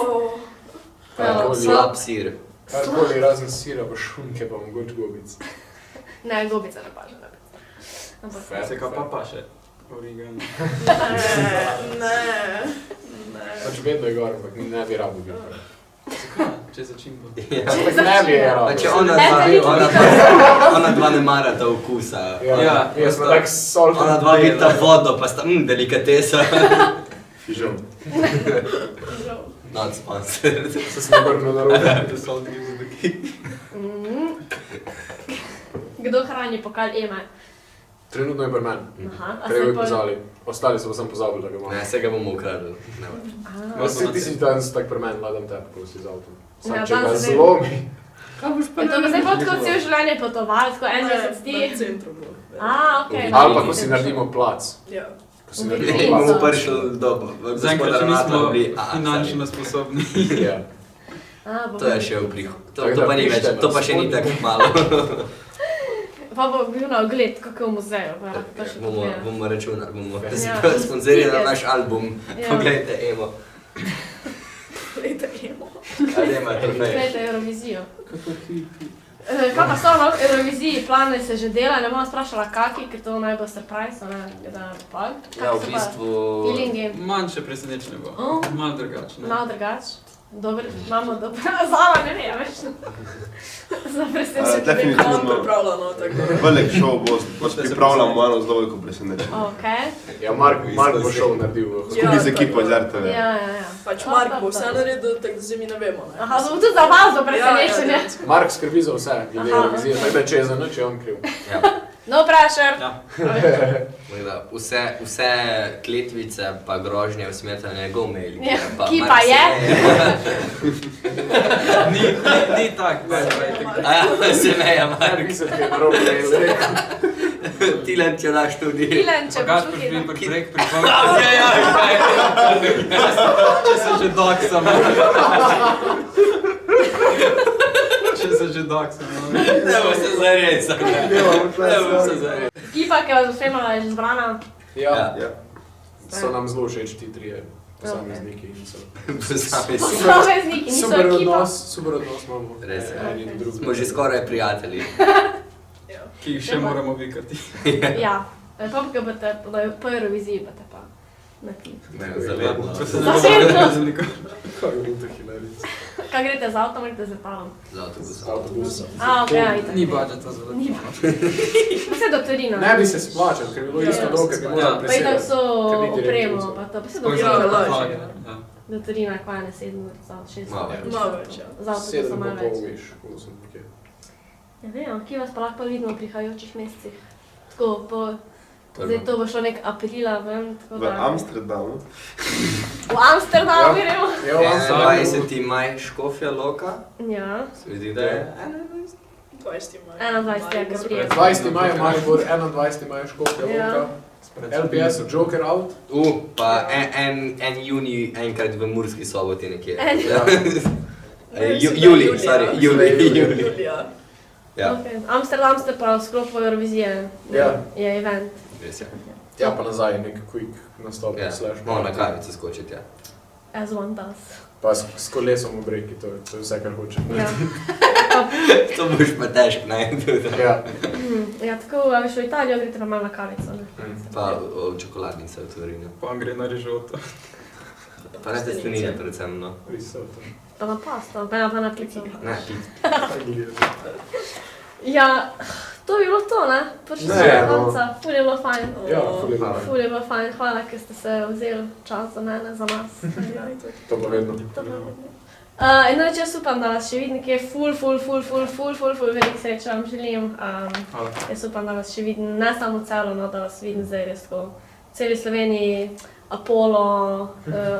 Karkoli. Slab sir. Karkoli razen sira pa šunke pa mogoče gobic. Ne, gobica ne paše na pico. Ampak, Se ka pa še. Origano. Ne. Pač vedno je gor, ampak ne bi rabo bil. Če začimbo. Ampak ne bi je rabo. Pa če ona dva ne marata okusa. Ja, jaz sem tak salt Ona dva pita vodo, pa sta delikatesa. Fižol. Not sponsored. Se sem obrnil na robe. The salt gives the key. Mhm. Kdo hrani pokal Eme? Trenutno je pri meni. Aha, a Treba se bi pozvali. Ostali so pa sem pozabili, da ga imamo. Ne, vse ga bomo ukradli. Ti si danes tak pri meni, ladam te, ko si z avtom. Sam Ja, če ga danes ne vem. zlomi. Kaj boš Je to pa zdaj pot kot cel življenje potoval, tako en mesec Na ti? centru bilo. Okej. Ali pa ko si naredimo plac. Ja. Ko si V naredimo Vitrinu. plac. bomo prišli do Zaenkrat še nismo finančno. finančno sposobni. Ja. To je še v prihodnju. Tako To da pa ni več, pišite to nas. pa še ni tako malo. Pa bo bil na ogled, kako v muzeju. Pa še Bomo računali, bomo Ja. sponzorirali naš album. Ja. Poglejte, Emo. Lejte, emo. Ali ima trofej? Glejte Eurovizijo. Kaj pa so v Euroviziji, plane se že dela, ne bom sprašala kaki, ker to naj bo surprise, ne, da pa. Ja, v bistvu... Feelingi, Manjše presenečenje bo. Oh. Malo drugačno. malo drugač. Dobro, imamo dobro nazava, ne vem, več. Za presenečenje. definitivno. Imam pripravljeno, tako da. Velik šov bo, pač pripravljamo eno zelo veliko presenečenje. Okej. Ja, Mark bo šel naredil. Skupaj z ekipo iz RTV. Ja. Pač Mark bo vse naredil, tako da zdaj mi ne vemo. Ne? Aha, to bo tudi za vas bo presenečenje. Ja. Mark skrbi za vse, glede Aha, Eurovizije, ok. tako da če je za nič, je on kriv. Ja. No pressure. Ja. Tako da vse kletvice pa grožnje v smer na njegov mail. Ja, ki pa je? Ni tak, ne, A ja, se ne, ja, Ne Mark. pisati, kaj je narobe rekel. Tilen, če daš tudi. Ilen, če Pagaš boš pri tukaj. pri prek pripovedi. Če se že doksam. Če se že doksam. Ne bo se zares. Ne bo se zares. Ekipa, ki vas bo spremljala, je že zbrana. Ja, Ja. so nam zelo všeč ti trije posamezniki. in so- Posamezniki, niso ekipa. Super odnos imamo. Res je. Eni do drugih. Smo že skoraj prijatelji. Ja. Ki jih še moramo vikati. Ja, pa ko boste po Euroviziji, boste pa na ti. Ne, zavedno. Ko se ne Zavedno. bomo razliko. Kaj je bilo to hilaric? Kaj greste z avtom, greste z letalom? Z avtobusom. Z avtobusom. Okej, ja, itak. Ni budžeta za Ni leto. Vse do Torina. Ne bi se splačal, ker bi bilo isto Ja. dolgo, ker bi Ja. moral Pa itak so ker ni direktno opremo, vzel. pa to, pa se do Sploh Torina. za lažje, flage. ja. Ja. Do Torina, kaj je ne 7 ur, za 6 Malo ur. več. Malo več, ja. Z avtobusom 7 malo pa pol več. veš, koliko sem nekje. Ja vem, kje vas pa lahko vidimo v prihajajočih mesecih? Tako, zdaj to bo šlo nek aprila, vem, tako V da... Amsterdamu. V Amsterdamu gremo? Ja, v Amsterdamu. 21. maj Škofja Loka. Ja, Se mi zdi, da je 20. maj. 21. Gabriel. 20. maj je Maribor, 21. maj je Škofja Ja. Loka. LPS, Joker out. Pa en juni enkrat v Murski Soboti nekje. En- Juli, sorry, juli. Julija. Ja, Okay. Amsterdam ste pa v sklopu Eurovizije. Ja. Je event. res je. Ja, pa nazaj, nek quick nastop. Ja, slash malo na party. kavico skočiti, ja. As one does. Pa s kolesom v breki, to je vse, kar hočem. Ja. To boš pa težko najti. Ja. Ja, tako, a veš, v Italijo greste pa malo na kavico, ne? Pa v čokoladnice v Torinu. Pa on gre na rižoto. Pa ne testenine predvsem, no. Risotto. Pa na pasto, pa na pico. Ne, Ja, to bi bilo to, ne? Prišli Ne, smo do no. konca, ful je bilo fajn. Ja, ful je bilo. Ful je bilo fajn, hvala, ker ste se vzeli čas za mene, za nas. To pa vedno. To pa vedno. In reč, jaz upam, da vas še vidim nekje ful veliko sreče vam želim. Hvala. Jaz upam, da vas še vidim, ne samo celo, no, da vas vidim zdaj res tako. V celi Sloveniji, Apollo,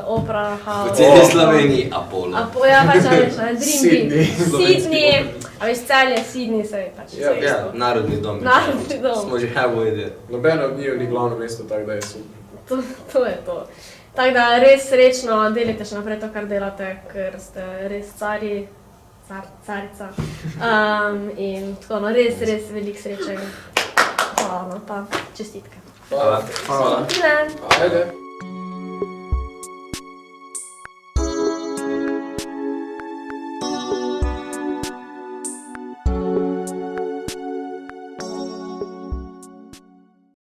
Opera v House. celi Sloveniji Apollo. Ja, pač, a veš, ne, Dream Big. Sydney. Sydney, a veš, Celje, Sydney, sej pač. Ja, saj Ja, isto. narodni dom. Narodni dom. Smo že habo ide. Nobeno od njiju ni glavno mesto, tako da je super. To je to. Tako da res srečno delite še naprej to, kar delate, ker ste res cari, carica. In tako, no, res veliko sreče. Hvala, no, pa čestitke. Hvala. Hvala. Dober dan. Ajde.